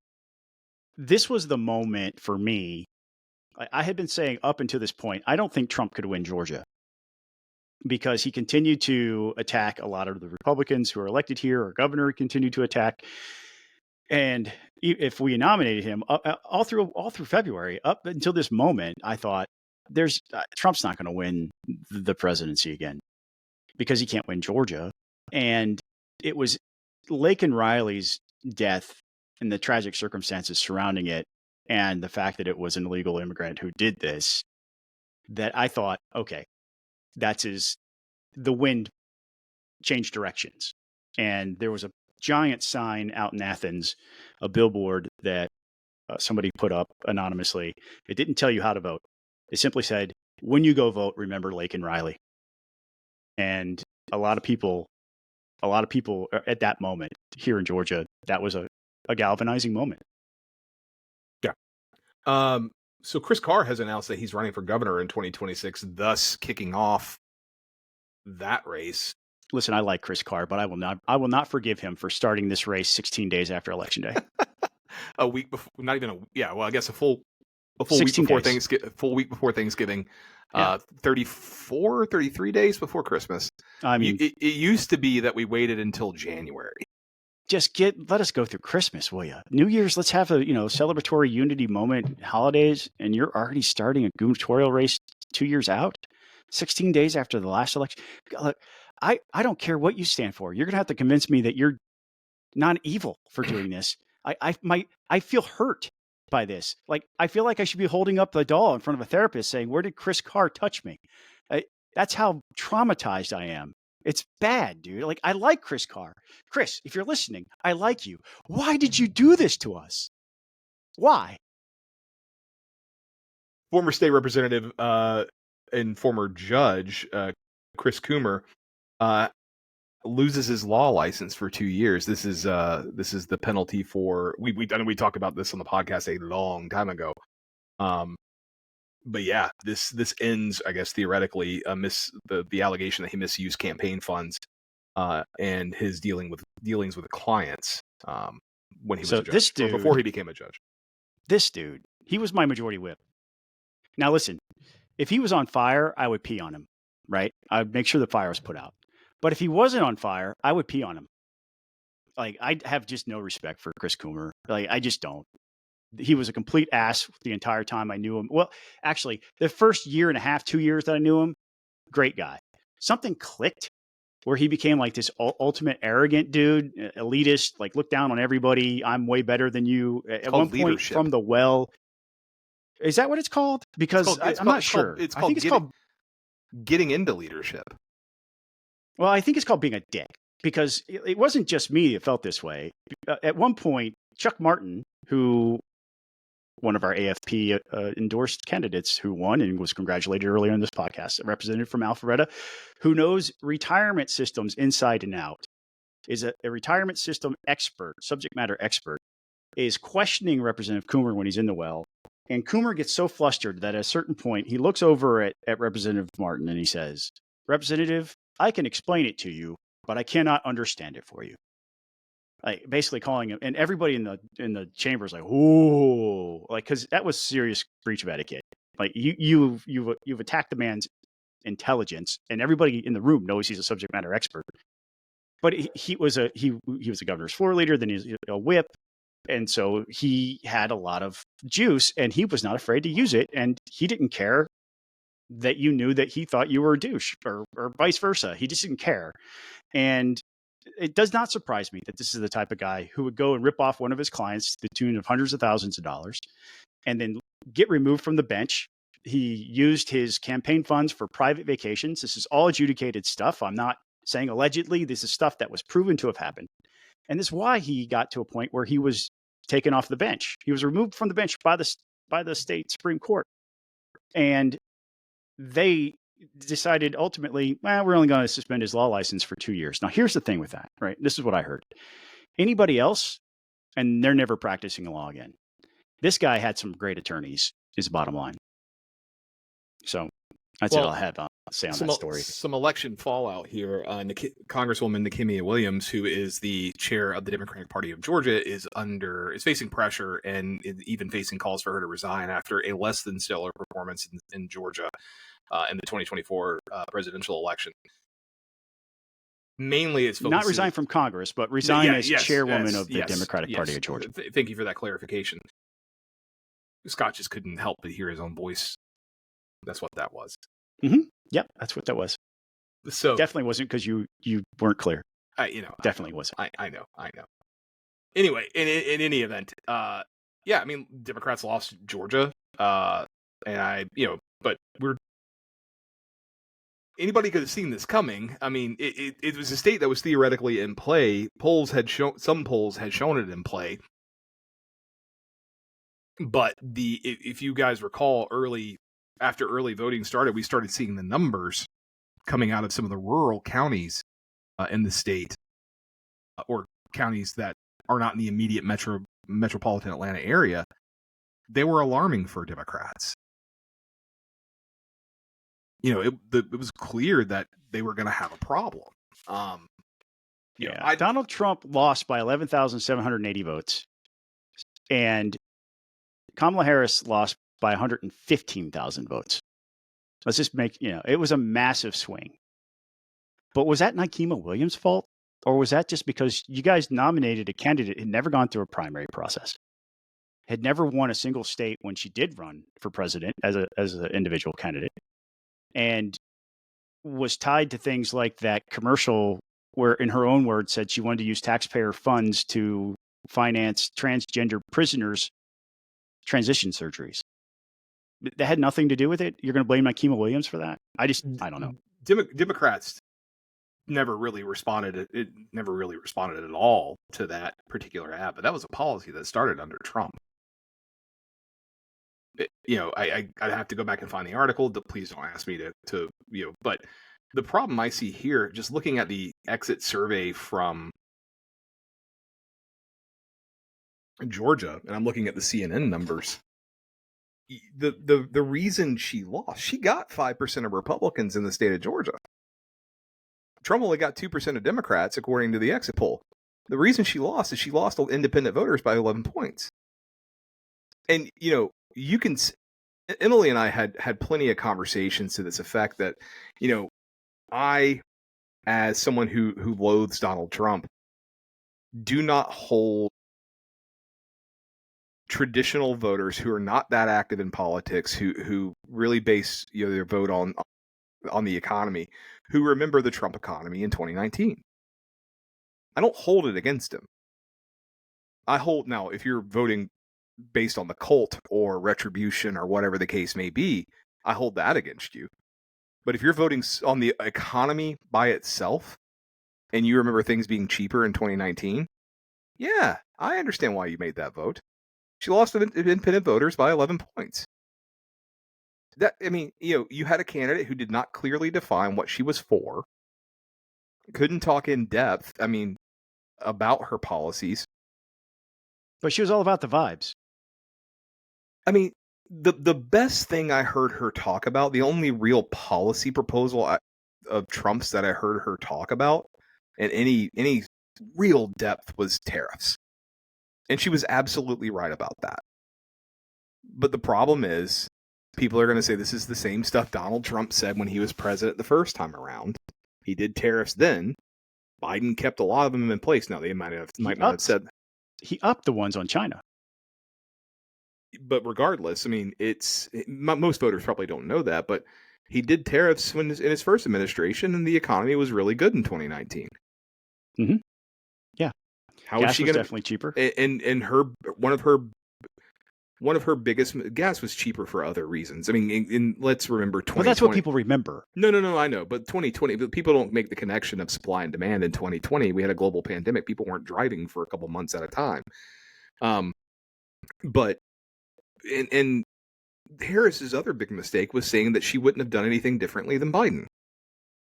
This was the moment for me. I had been saying up until this point, I don't think Trump could win Georgia because he continued to attack a lot of the Republicans who are elected here. Our governor continued to attack. And if we nominated him all through February, up until this moment, I thought Trump's not going to win the presidency again because he can't win Georgia. And it was Laken Riley's death and the tragic circumstances surrounding it, and the fact that it was an illegal immigrant who did this, that I thought, okay, the wind changed directions. And there was a giant sign out in Athens, a billboard that somebody put up anonymously. It didn't tell you how to vote. It simply said, when you go vote, remember Laken Riley. And a lot of people at that moment here in Georgia, that was a galvanizing moment. Yeah. So Chris Carr has announced that he's running for governor in 2026, thus kicking off that race. Listen, I like Chris Carr, but I will not forgive him for starting this race 16 days after Election Day. A week before, not even I guess a full week before Thanksgiving. Yeah. 33 days before Christmas. I mean, it used to be that we waited until January. Just let us go through Christmas, will you? New Year's, let's have a celebratory unity moment, holidays, and you're already starting a gubernatorial race 2 years out, 16 days after the last election. Look, I don't care what you stand for. You're gonna have to convince me that you're not evil for doing this. I feel hurt by this. Like, I feel like I should be holding up the doll in front of a therapist saying, "Where did Chris Carr touch me?" That's how traumatized I am. It's bad, dude. Like, I like Chris Carr. Chris, if you're listening, I like you. Why did you do this to us? Why? Former state representative and former judge Chris Coomer loses his law license for 2 years. This is the penalty for we talked about this on the podcast a long time ago. But yeah, this ends, I guess, theoretically, the allegation that he misused campaign funds and his dealings with clients when he was a judge, before he became a judge. This dude, he was my majority whip. Now listen, if he was on fire, I would pee on him, right? I'd make sure the fire was put out. But if he wasn't on fire, I would pee on him. Like, I have just no respect for Chris Coomer. Like, I just don't. He was a complete ass the entire time I knew him. Well, actually, the first year and a half, 2 years that I knew him, great guy. Something clicked where he became like this ultimate arrogant dude, elitist, like look down on everybody. I'm way better than you. At one point, from the well. Is that what it's called? Because I'm not sure. I think it's called getting into leadership. Well, I think it's called being a dick, because it wasn't just me that felt this way. At one point, Chuck Martin, who one of our AFP endorsed candidates who won and was congratulated earlier in this podcast, a representative from Alpharetta, who knows retirement systems inside and out, is a retirement system expert, subject matter expert, is questioning Representative Coomer when he's in the well. And Coomer gets so flustered that at a certain point, he looks over at Representative Martin and he says, "Representative, I can explain it to you, but I cannot understand it for you." Like, basically calling him, and everybody in the chamber is like, "Ooh," like, because that was serious breach of etiquette. Like, you've attacked the man's intelligence, and everybody in the room knows he's a subject matter expert. But he was a governor's floor leader, then he's a whip, and so he had a lot of juice, and he was not afraid to use it, and he didn't care that you knew that he thought you were a douche, or vice versa. He just didn't care. And it does not surprise me that this is the type of guy who would go and rip off one of his clients to the tune of hundreds of thousands of dollars and then get removed from the bench. He used his campaign funds for private vacations. This is all adjudicated stuff. I'm not saying allegedly. This is stuff that was proven to have happened. And this is why he got to a point where he was taken off the bench. He was removed from the bench by the state Supreme Court. And they decided ultimately, we're only going to suspend his law license for 2 years. Now, here's the thing with that, right? This is what I heard. Anybody else, and they're never practicing law again. This guy had some great attorneys, is the bottom line. So That's all I have to say on that story. Some election fallout here. Congresswoman Nikema Williams, who is the chair of the Democratic Party of Georgia, is facing pressure and even facing calls for her to resign after a less than stellar performance in Georgia in the 2024 presidential election. Mainly, it's not resign from Congress, but resign as chairwoman of the Democratic Party of Georgia. Thank you for that clarification. Scott just couldn't help but hear his own voice. That's what that was. Mm-hmm. Yep, that's what that was. So definitely wasn't because you weren't clear. Definitely wasn't. I know. Anyway, in any event, Democrats lost Georgia, but anybody could have seen this coming. I mean, it was a state that was theoretically in play. Some polls had shown it in play. But if you guys recall, after early voting started, we started seeing the numbers coming out of some of the rural counties in the state, or counties that are not in the immediate metropolitan Atlanta area. They were alarming for Democrats. It was clear that they were going to have a problem. Donald Trump lost by 11,780 votes, and Kamala Harris lost by 115,000 votes. Let's just make, it was a massive swing. But was that Nikema Williams' fault? Or was that just because you guys nominated a candidate who had never gone through a primary process, had never won a single state when she did run for president as an individual candidate, and was tied to things like that commercial where, in her own words, said she wanted to use taxpayer funds to finance transgender prisoners' transition surgeries? That had nothing to do with it. You're going to blame Nikema Williams for that? I don't know. Democrats never really responded. It never really responded at all to that particular ad, but that was a policy that started under Trump. I'd have to go back and find the article. Please don't ask me to. But the problem I see here, just looking at the exit survey from Georgia, and I'm looking at the CNN numbers. The reason she lost, she got 5% of Republicans in the state of Georgia. Trump only got 2% of Democrats, according to the exit poll. The reason she lost is she lost independent voters by 11 points. And, you can, Emily and I had plenty of conversations to this effect that, I, as someone who loathes Donald Trump, do not hold traditional voters who are not that active in politics, who really base their vote on the economy, who remember the Trump economy in 2019. I don't hold it against him. Now, if you're voting based on the cult or retribution or whatever the case may be, I hold that against you. But if you're voting on the economy by itself, and you remember things being cheaper in 2019, yeah, I understand why you made that vote. She lost independent voters by 11 points. You had a candidate who did not clearly define what she was for, couldn't talk in depth, about her policies. But she was all about the vibes. The best thing I heard her talk about, the only real policy proposal of Trump's that I heard her talk about in any real depth was tariffs. And she was absolutely right about that. But the problem is, people are going to say this is the same stuff Donald Trump said when he was president the first time around. He did tariffs then. Biden kept a lot of them in place. Now, they might not have said... He upped the ones on China. But regardless, most voters probably don't know that, but he did tariffs in his first administration, and the economy was really good in 2019. Mm-hmm. Yeah. How is she going to... definitely cheaper. And one of her biggest gas was cheaper for other reasons. Let's remember 2020. Well, that's what people remember. No, I know. But 2020, but people don't make the connection of supply and demand in 2020. We had a global pandemic. People weren't driving for a couple months at a time. But Harris's other big mistake was saying that she wouldn't have done anything differently than Biden.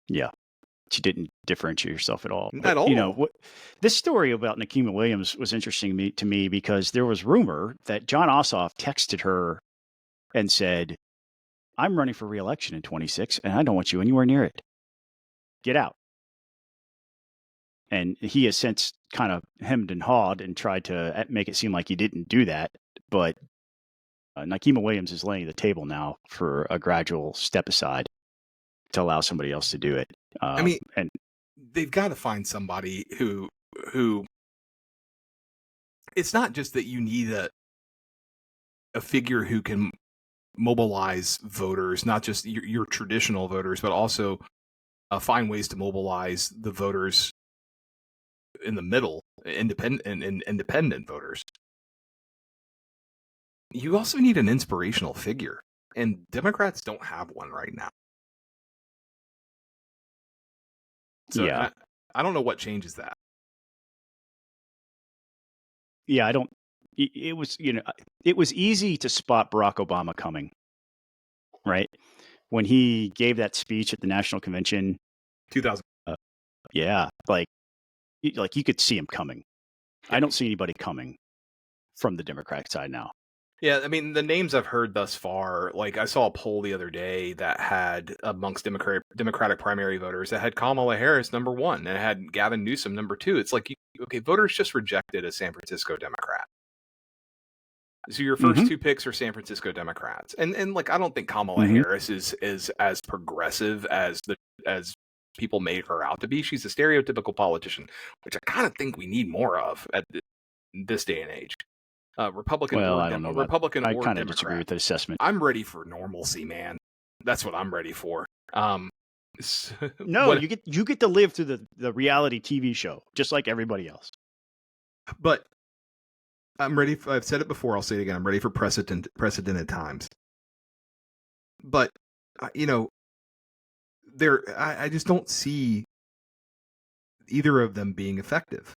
Yeah. She didn't differentiate herself at all. At all. This story about Nikema Williams was interesting to me because there was rumor that John Ossoff texted her and said, I'm running for re-election in 26, and I don't want you anywhere near it. Get out. And he has since kind of hemmed and hawed and tried to make it seem like he didn't do that. But Nikema Williams is laying the table now for a gradual step aside to allow somebody else to do it. I mean, and they've got to find somebody who. It's not just that you need a figure who can mobilize voters, not just your traditional voters, but also find ways to mobilize the voters in the middle, independent voters. You also need an inspirational figure, and Democrats don't have one right now. So yeah, I don't know what changes that. Yeah, I don't. It was, it was easy to spot Barack Obama coming, right? When he gave that speech at the national convention, 2000. Yeah, like you could see him coming. I don't see anybody coming from the Democratic side now. Yeah, I mean, the names I've heard thus far, like I saw a poll the other day that had amongst Democratic primary voters that had Kamala Harris number 1 and it had Gavin Newsom number 2. It's like, okay, voters just rejected a San Francisco Democrat. So your first two picks are San Francisco Democrats. And like, I don't think Kamala Harris is as progressive as people made her out to be. She's a stereotypical politician, which I kind of think we need more of at this day and age. Republican Well, or I don't know Republican I or kind of Democrat. disagree with the assessment. I'm ready for normalcy, man. That's what I'm ready for. No, you get to live through the reality TV show just like everybody else. But I'm ready. I've said it before. I'll say it again. I'm ready for precedented times. But I just don't see either of them being effective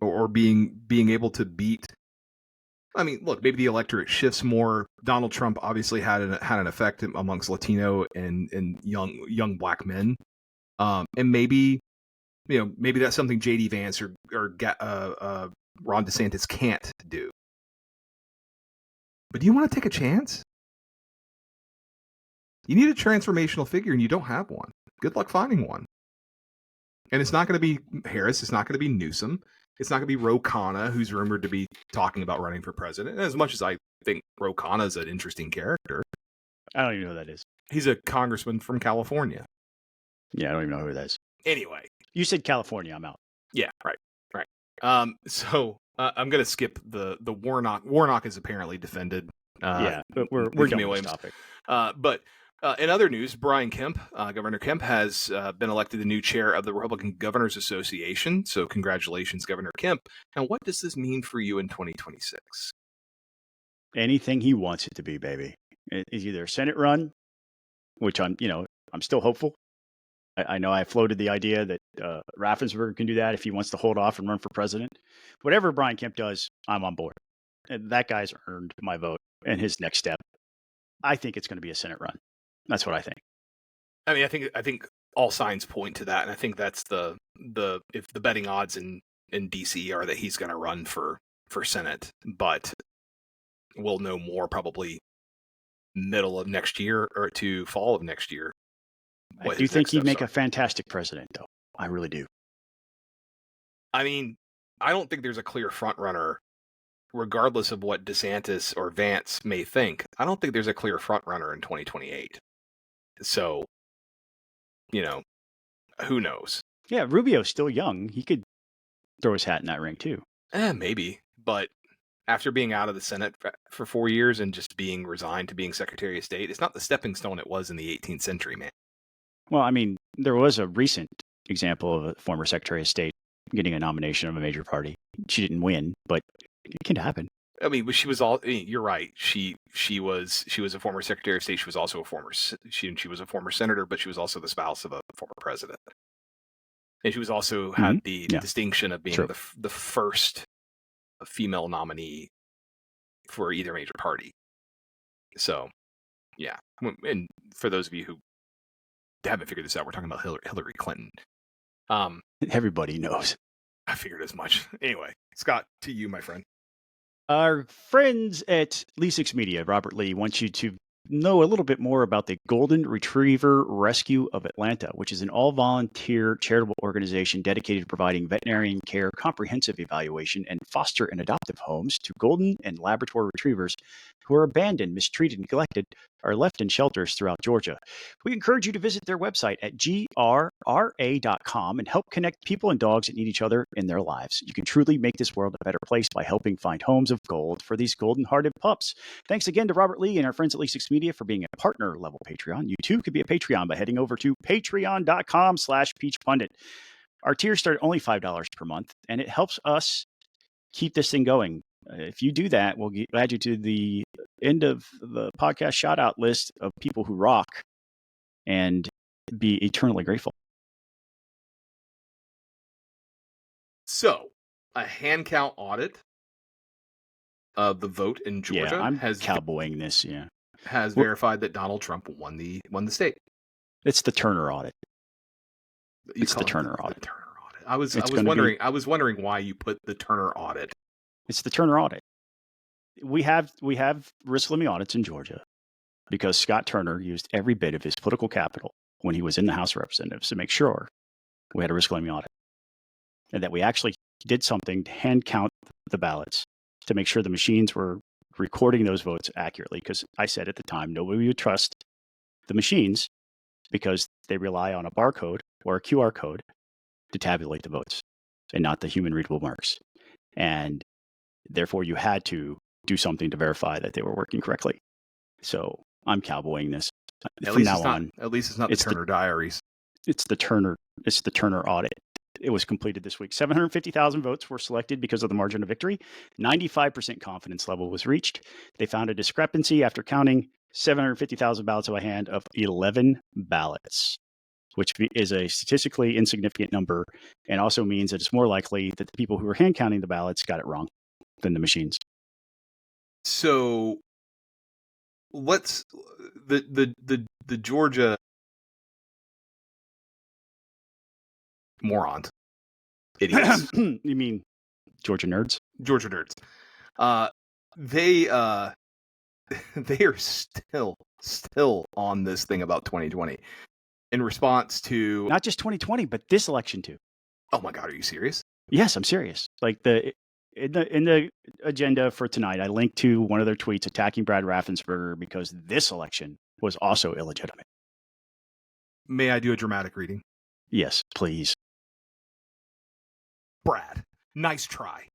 or being able to beat. I mean, look, maybe the electorate shifts more. Donald Trump obviously had an effect amongst Latino and young black men, and maybe that's something J.D. Vance or Ron DeSantis can't do. But do you want to take a chance? You need a transformational figure, and you don't have one. Good luck finding one. And it's not going to be Harris. It's not going to be Newsom. It's not going to be Ro Khanna, who's rumored to be talking about running for president. And as much as I think Ro Khanna is an interesting character, I don't even know who that is. He's a congressman from California. Yeah, I don't even know who that is. Anyway. You said California. I'm out. Yeah, right. So I'm going to skip the Warnock. Warnock is apparently defended. But we're done with this topic. But in other news, Kemp, Governor Kemp, has been elected the new chair of the Republican Governors Association. So congratulations, Governor Kemp. Now, what does this mean for you in 2026? Anything he wants it to be, baby. It's either a Senate run, which I'm still hopeful. I know I floated the idea that Raffensperger can do that if he wants to hold off and run for president. Whatever Brian Kemp does, I'm on board. And that guy's earned my vote. And his next step, I think it's going to be a Senate run. That's what I think. I mean, I think all signs point to that, and I think that's if the betting odds in DC are that he's going to run for Senate, but we'll know more probably middle of next year or to fall of next year. I do think he'd make a fantastic president, though. I really do. I mean, I don't think there's a clear front runner, regardless of what DeSantis or Vance may think. I don't think there's a clear front runner in 2028. So, who knows? Yeah, Rubio's still young. He could throw his hat in that ring, too. Maybe. But after being out of the Senate for 4 years and just being resigned to being Secretary of State, it's not the stepping stone it was in the 18th century, man. Well, I mean, there was a recent example of a former Secretary of State getting a nomination of a major party. She didn't win, but it can happen. I mean, you're right. She was a former Secretary of State. She was also she was a former senator, but she was also the spouse of a former president. And she was also had the distinction of being the first female nominee for either major party. So, yeah. And for those of you who haven't figured this out, we're talking about Hillary Clinton. Everybody knows. I figured as much. Anyway, Scott, to you, my friend. Our friends at Lee 6 Media, Robert Lee, want you to know a little bit more about the Golden Retriever Rescue of Atlanta, which is an all-volunteer charitable organization dedicated to providing veterinarian care, comprehensive evaluation, and foster and adoptive homes to golden and Labrador retrievers who are abandoned, mistreated, neglected, or left in shelters throughout Georgia. We encourage you to visit their website at grra.com and help connect people and dogs that need each other in their lives. You can truly make this world a better place by helping find homes of gold for these golden-hearted pups. Thanks again to Robert Lee and our friends at Lee 6 Media for being a partner-level Patreon. You too could be a Patreon by heading over to patreon.com/peachpundit. Our tiers start at only $5 per month, and it helps us keep this thing going. If you do that, we'll add you to the end of the podcast shout-out list of people who rock and be eternally grateful. So, a hand count audit of the vote in Georgia has cowboying this. Has verified that Donald Trump won the state. It's the Turner audit. It's the Turner audit. The Turner audit. I was wondering why you put the Turner audit. It's the Turner audit. We have risk limit audits in Georgia because Scott Turner used every bit of his political capital when he was in the House of Representatives to make sure we had a risk limit audit and that we actually did something to hand count the ballots to make sure the machines were recording those votes accurately. Because I said at the time, nobody would trust the machines because they rely on a barcode or a QR code to tabulate the votes and not the human readable marks. And therefore, you had to do something to verify that they were working correctly. So I'm cowboying this. At least it's not the Turner Diaries. It's the Turner audit. It was completed this week. 750,000 votes were selected because of the margin of victory. 95% confidence level was reached. They found a discrepancy after counting 750,000 ballots by hand of 11 ballots, which is a statistically insignificant number and also means that it's more likely that the people who were hand counting the ballots got it wrong than the machines. So let's the Georgia morons, idiots. You mean Georgia nerds? Georgia nerds. They are still on this thing about 2020 in response to not just 2020, but this election too. Oh my God, are you serious? Yes, I'm serious. Like in the agenda for tonight, I linked to one of their tweets attacking Brad Raffensperger because this election was also illegitimate. May I do a dramatic reading? Yes, please. Brad, nice try.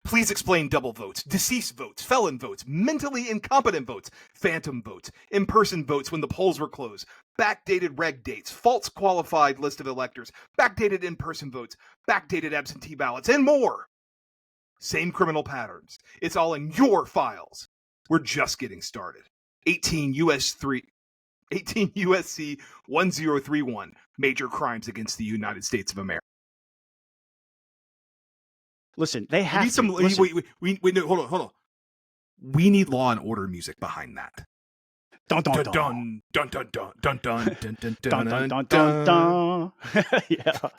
Please explain double votes, deceased votes, felon votes, mentally incompetent votes, phantom votes, in-person votes when the polls were closed, backdated reg dates, false qualified list of electors, backdated in-person votes, backdated absentee ballots, and more. Same criminal patterns. It's all in your files. We're just getting started. 18 USC 1031, major crimes against the United States of America. Listen, they have to. Wait, no, hold on. We need Law and Order music behind that. Dun dun dun dun dun dun dun dun dun dun dun dun dun. Yeah.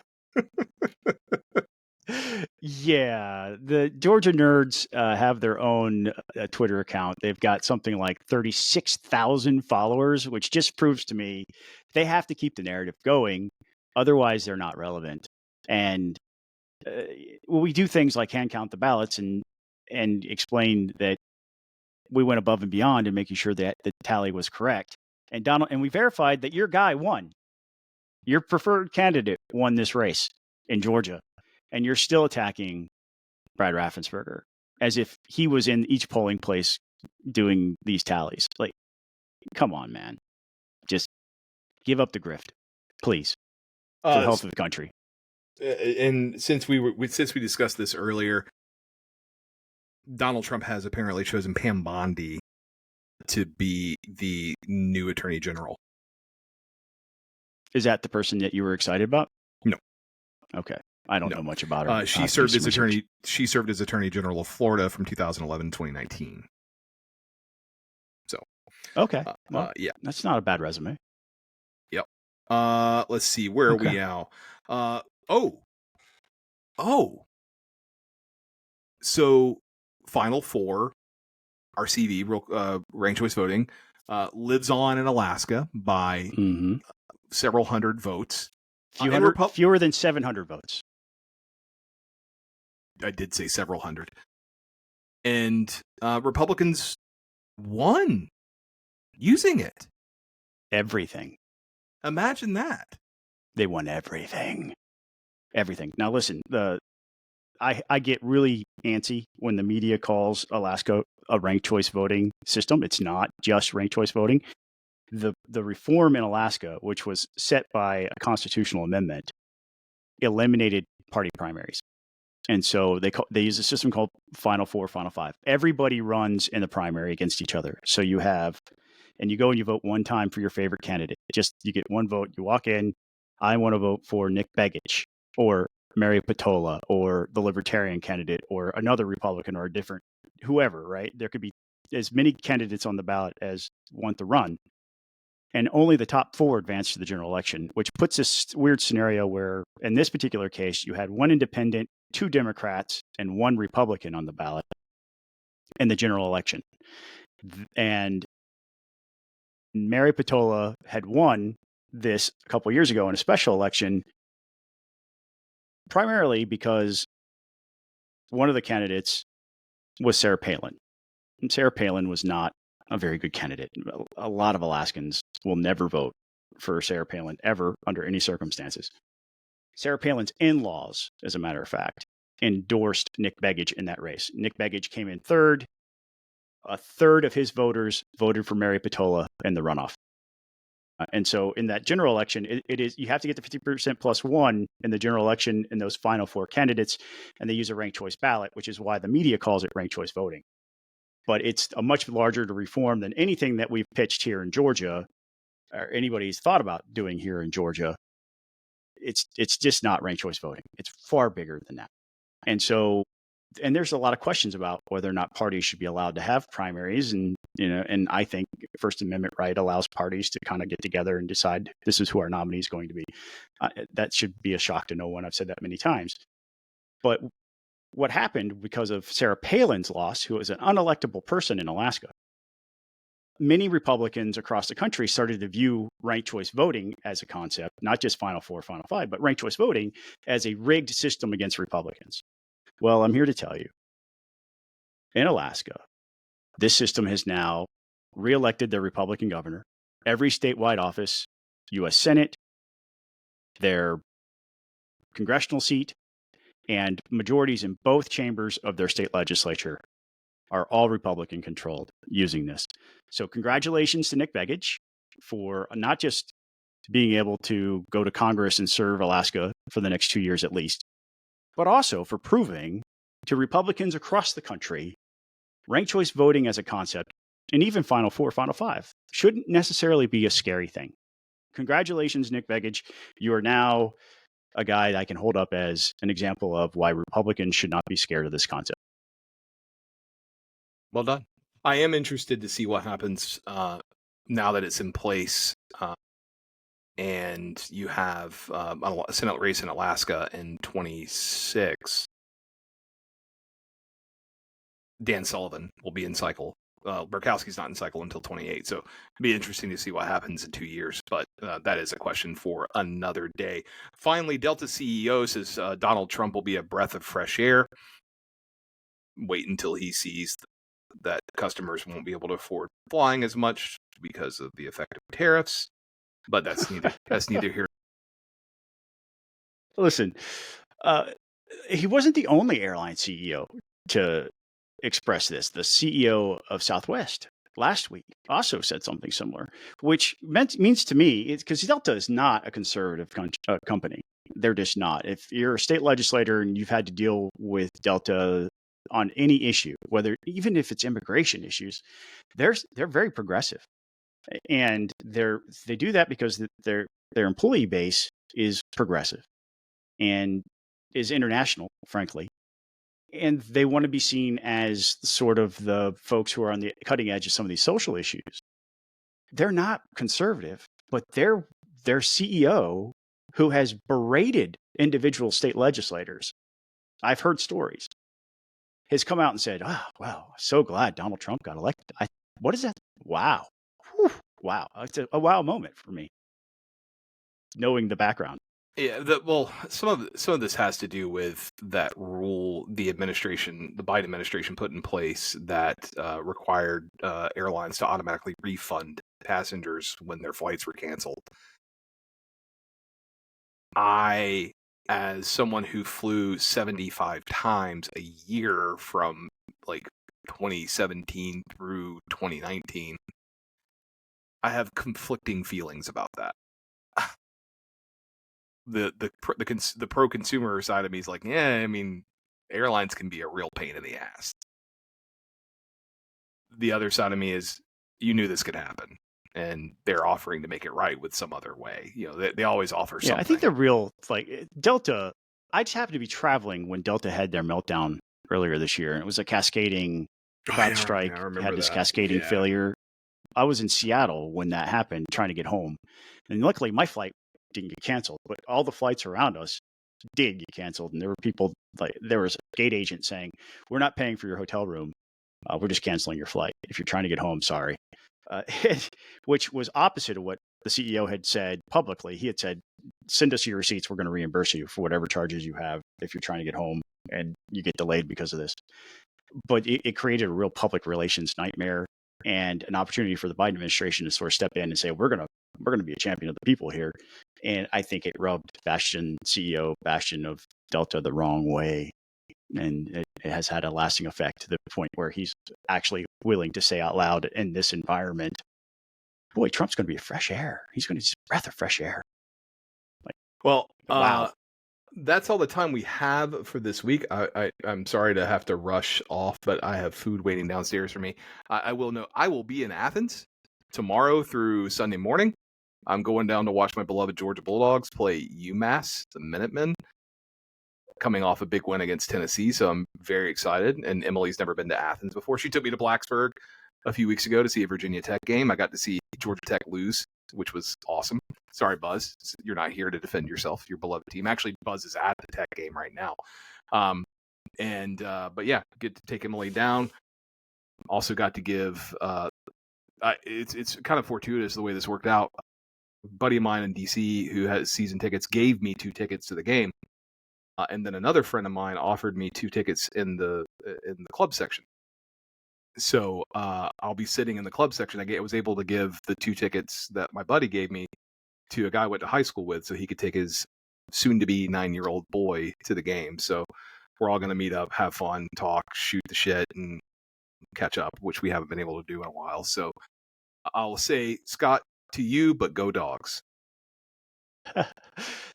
Yeah, the Georgia nerds have their own Twitter account. They've got something like 36,000 followers, which just proves to me they have to keep the narrative going. Otherwise, they're not relevant. And we do things like hand count the ballots and explain that we went above and beyond in making sure that the tally was correct. And we verified that your guy won. Your preferred candidate won this race in Georgia. And you're still attacking Brad Raffensperger as if he was in each polling place doing these tallies. Like, come on, man. Just give up the grift, please, for the health of the country. And since we discussed this earlier, Donald Trump has apparently chosen Pam Bondi to be the new Attorney General. Is that the person that you were excited about? No. Okay. I don't know much about her. She served as Attorney General of Florida from 2011 to 2019. So, okay, yeah, that's not a bad resume. Yep. Let's see, where are we now? So Final Four, RCV, ranked choice voting. lives on in Alaska by several hundred votes. Fewer than 700 votes. I did say several hundred. And Republicans won using it. Everything. Imagine that. They won everything. Everything. Now, listen, I get really antsy when the media calls Alaska a ranked choice voting system. It's not just ranked choice voting. The reform in Alaska, which was set by a constitutional amendment, eliminated party primaries. And so they use a system called Final Four, Final Five. Everybody runs in the primary against each other. So you go and you vote one time for your favorite candidate. You get one vote. You walk in. I want to vote for Nick Begich or Mary Patola or the Libertarian candidate or another Republican or a different whoever, right? There could be as many candidates on the ballot as want to run. And only the top 4 advance to the general election, which puts this weird scenario where, in this particular case, you had 1 independent, 2 Democrats, and 1 Republican on the ballot in the general election. And Mary Patola had won this a couple years ago in a special election, primarily because one of the candidates was Sarah Palin. And Sarah Palin was not a very good candidate. A lot of Alaskans will never vote for Sarah Palin ever under any circumstances. Sarah Palin's in-laws, as a matter of fact, endorsed Nick Begich in that race. Nick Begich came in third. A third of his voters voted for Mary Patola in the runoff. And so in that general election, it is you have to get the 50% plus 1 in the general election in those final 4 candidates, and they use a ranked choice ballot, which is why the media calls it ranked choice voting. But it's a much larger reform than anything that we've pitched here in Georgia or anybody's thought about doing here in Georgia. It's just not ranked choice voting. It's far bigger than that. And so, and there's a lot of questions about whether or not parties should be allowed to have primaries. And, and I think First Amendment right allows parties to kind of get together and decide this is who our nominee is going to be. That should be a shock to no one. I've said that many times. But what happened because of Sarah Palin's loss, who is an unelectable person in Alaska, many Republicans across the country started to view ranked choice voting as a concept, not just Final Four, Final Five, but ranked choice voting as a rigged system against Republicans. Well, I'm here to tell you, in Alaska, this system has now reelected their Republican governor, every statewide office, U.S. Senate, their congressional seat, and majorities in both chambers of their state legislature are all Republican controlled using this. So congratulations to Nick Begich for not just being able to go to Congress and serve Alaska for the next 2 years at least, but also for proving to Republicans across the country ranked choice voting as a concept, and even Final Four, Final Five, shouldn't necessarily be a scary thing. Congratulations, Nick Begich. You are now a guy that I can hold up as an example of why Republicans should not be scared of this concept. Well done. I am interested to see what happens now that it's in place. And you have a Senate race in Alaska in 26. Dan Sullivan will be in cycle. Murkowski's not in cycle until 28. So it'll be interesting to see what happens in 2 years. But that is a question for another day. Finally, Delta CEO says Donald Trump will be a breath of fresh air. Wait until he sees that customers won't be able to afford flying as much because of the effect of tariffs. But that's neither here. Listen, he wasn't the only airline CEO to express this. The CEO of Southwest last week also said something similar, which means to me, because Delta is not a conservative company. They're just not. If you're a state legislator and you've had to deal with Delta on any issue, even if it's immigration issues, they're very progressive, and they do that because their employee base is progressive and is international, frankly. And they want to be seen as sort of the folks who are on the cutting edge of some of these social issues. They're not conservative, but their CEO, who has berated individual state legislators, I've heard stories, has come out and said, "Oh, wow, so glad Donald Trump got elected." What is that? Wow. Whew. wow. It's a wow moment for me, knowing the background. Yeah, some of this has to do with that rule the Biden administration put in place that required airlines to automatically refund passengers when their flights were canceled. I, as someone who flew 75 times a year from like 2017 through 2019, I have conflicting feelings about that. The pro consumer side of me is like, yeah, I mean, airlines can be a real pain in the ass. The other side of me is, you knew this could happen, and they're offering to make it right with some other way. They always offer something. I think the real Delta. I just happened to be traveling when Delta had their meltdown earlier this year, and it was a cascading CrowdStrike. Had this cascading failure. I was in Seattle when that happened, trying to get home, and luckily my flight didn't get canceled, but all the flights around us did get canceled, and there were people there was a gate agent saying, "We're not paying for your hotel room. We're just canceling your flight. If you're trying to get home, sorry." Which was opposite of what the CEO had said publicly. He had said, "Send us your receipts. We're going to reimburse you for whatever charges you have if you're trying to get home and you get delayed because of this." But it created a real public relations nightmare and an opportunity for the Biden administration to sort of step in and say, we're going to be a champion of the people here. And I think it rubbed CEO Bastian of Delta the wrong way. And it has had a lasting effect to the point where he's actually willing to say out loud in this environment, boy, Trump's going to be a fresh air. He's going to be a breath of fresh air. Wow. That's all the time we have for this week. I'm sorry to have to rush off, but I have food waiting downstairs for me. I will be in Athens tomorrow through Sunday morning. I'm going down to watch my beloved Georgia Bulldogs play UMass, the Minutemen, coming off a big win against Tennessee. So I'm very excited. And Emily's never been to Athens before. She took me to Blacksburg a few weeks ago to see a Virginia Tech game. I got to see Georgia Tech lose, which was awesome. Sorry, Buzz, you're not here to defend yourself, your beloved team. Actually, Buzz is at the Tech game right now. But yeah, get to take Emily down. Also got to give, it's kind of fortuitous the way this worked out. A buddy of mine in DC who has season tickets gave me 2 tickets to the game. And then another friend of mine offered me 2 tickets in the club section. So I'll be sitting in the club section. I was able to give the 2 tickets that my buddy gave me to a guy I went to high school with, so he could take his soon-to-be 9-year-old boy to the game. So we're all going to meet up, have fun, talk, shoot the shit, and catch up, which we haven't been able to do in a while. So I'll say, Scott, to you, but go Dogs.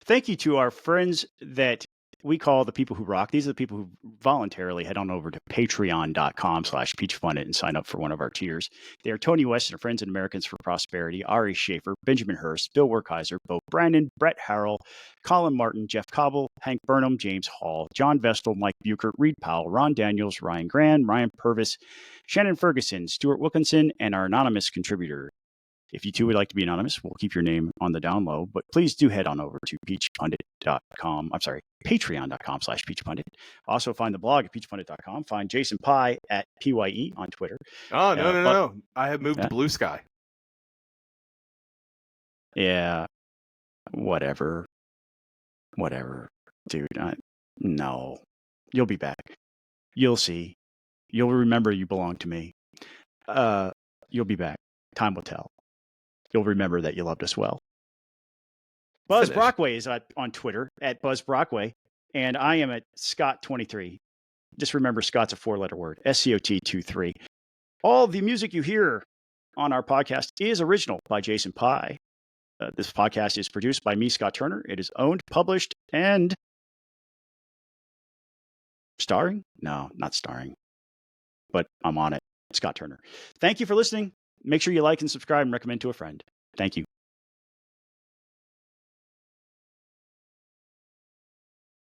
Thank you to our friends that we call the people who rock. These are the people who voluntarily head on over to patreon.com/peachpundit and sign up for one of our tiers. They are Tony West and Friends and Americans for Prosperity, Ari Schaefer, Benjamin Hurst, Bill Werkheiser, Bo Brandon, Brett Harrell, Colin Martin, Jeff Cobble, Hank Burnham, James Hall, John Vestal, Mike Buchert, Reed Powell, Ron Daniels, Ryan Grand, Ryan Purvis, Shannon Ferguson, Stuart Wilkinson, and our anonymous contributor. If you too would like to be anonymous, we'll keep your name on the down low, but please do head on over to peachpundit.com. I'm sorry, patreon.com/peachpundit. Also find the blog at peachpundit.com. Find Jason Pye at PYE on Twitter. Oh, no. I have moved to Blue Sky. Yeah. Whatever. Dude, no. You'll be back. You'll see. You'll remember you belong to me. You'll be back. Time will tell. You'll remember that you loved us well. Buzz Brockway is on Twitter at Buzz Brockway, and I am at Scott23. Just remember, Scott's a 4-letter word, SCOT23. All the music you hear on our podcast is original by Jason Pye. This podcast is produced by me, Scott Turner. It is owned, published, and starring? No, not starring, but I'm on it. Scott Turner. Thank you for listening. Make sure you like and subscribe and recommend to a friend. Thank you.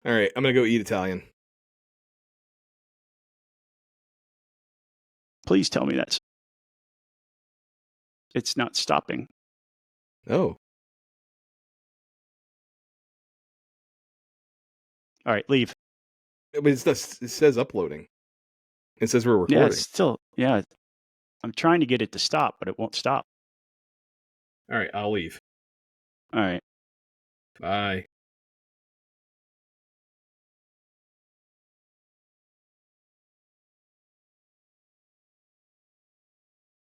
All right, I'm going to go eat Italian. Please tell me it's not stopping. Oh. All right, leave. But it says uploading. It says we're recording. Yeah, I'm trying to get it to stop, but it won't stop. All right, I'll leave. All right. Bye.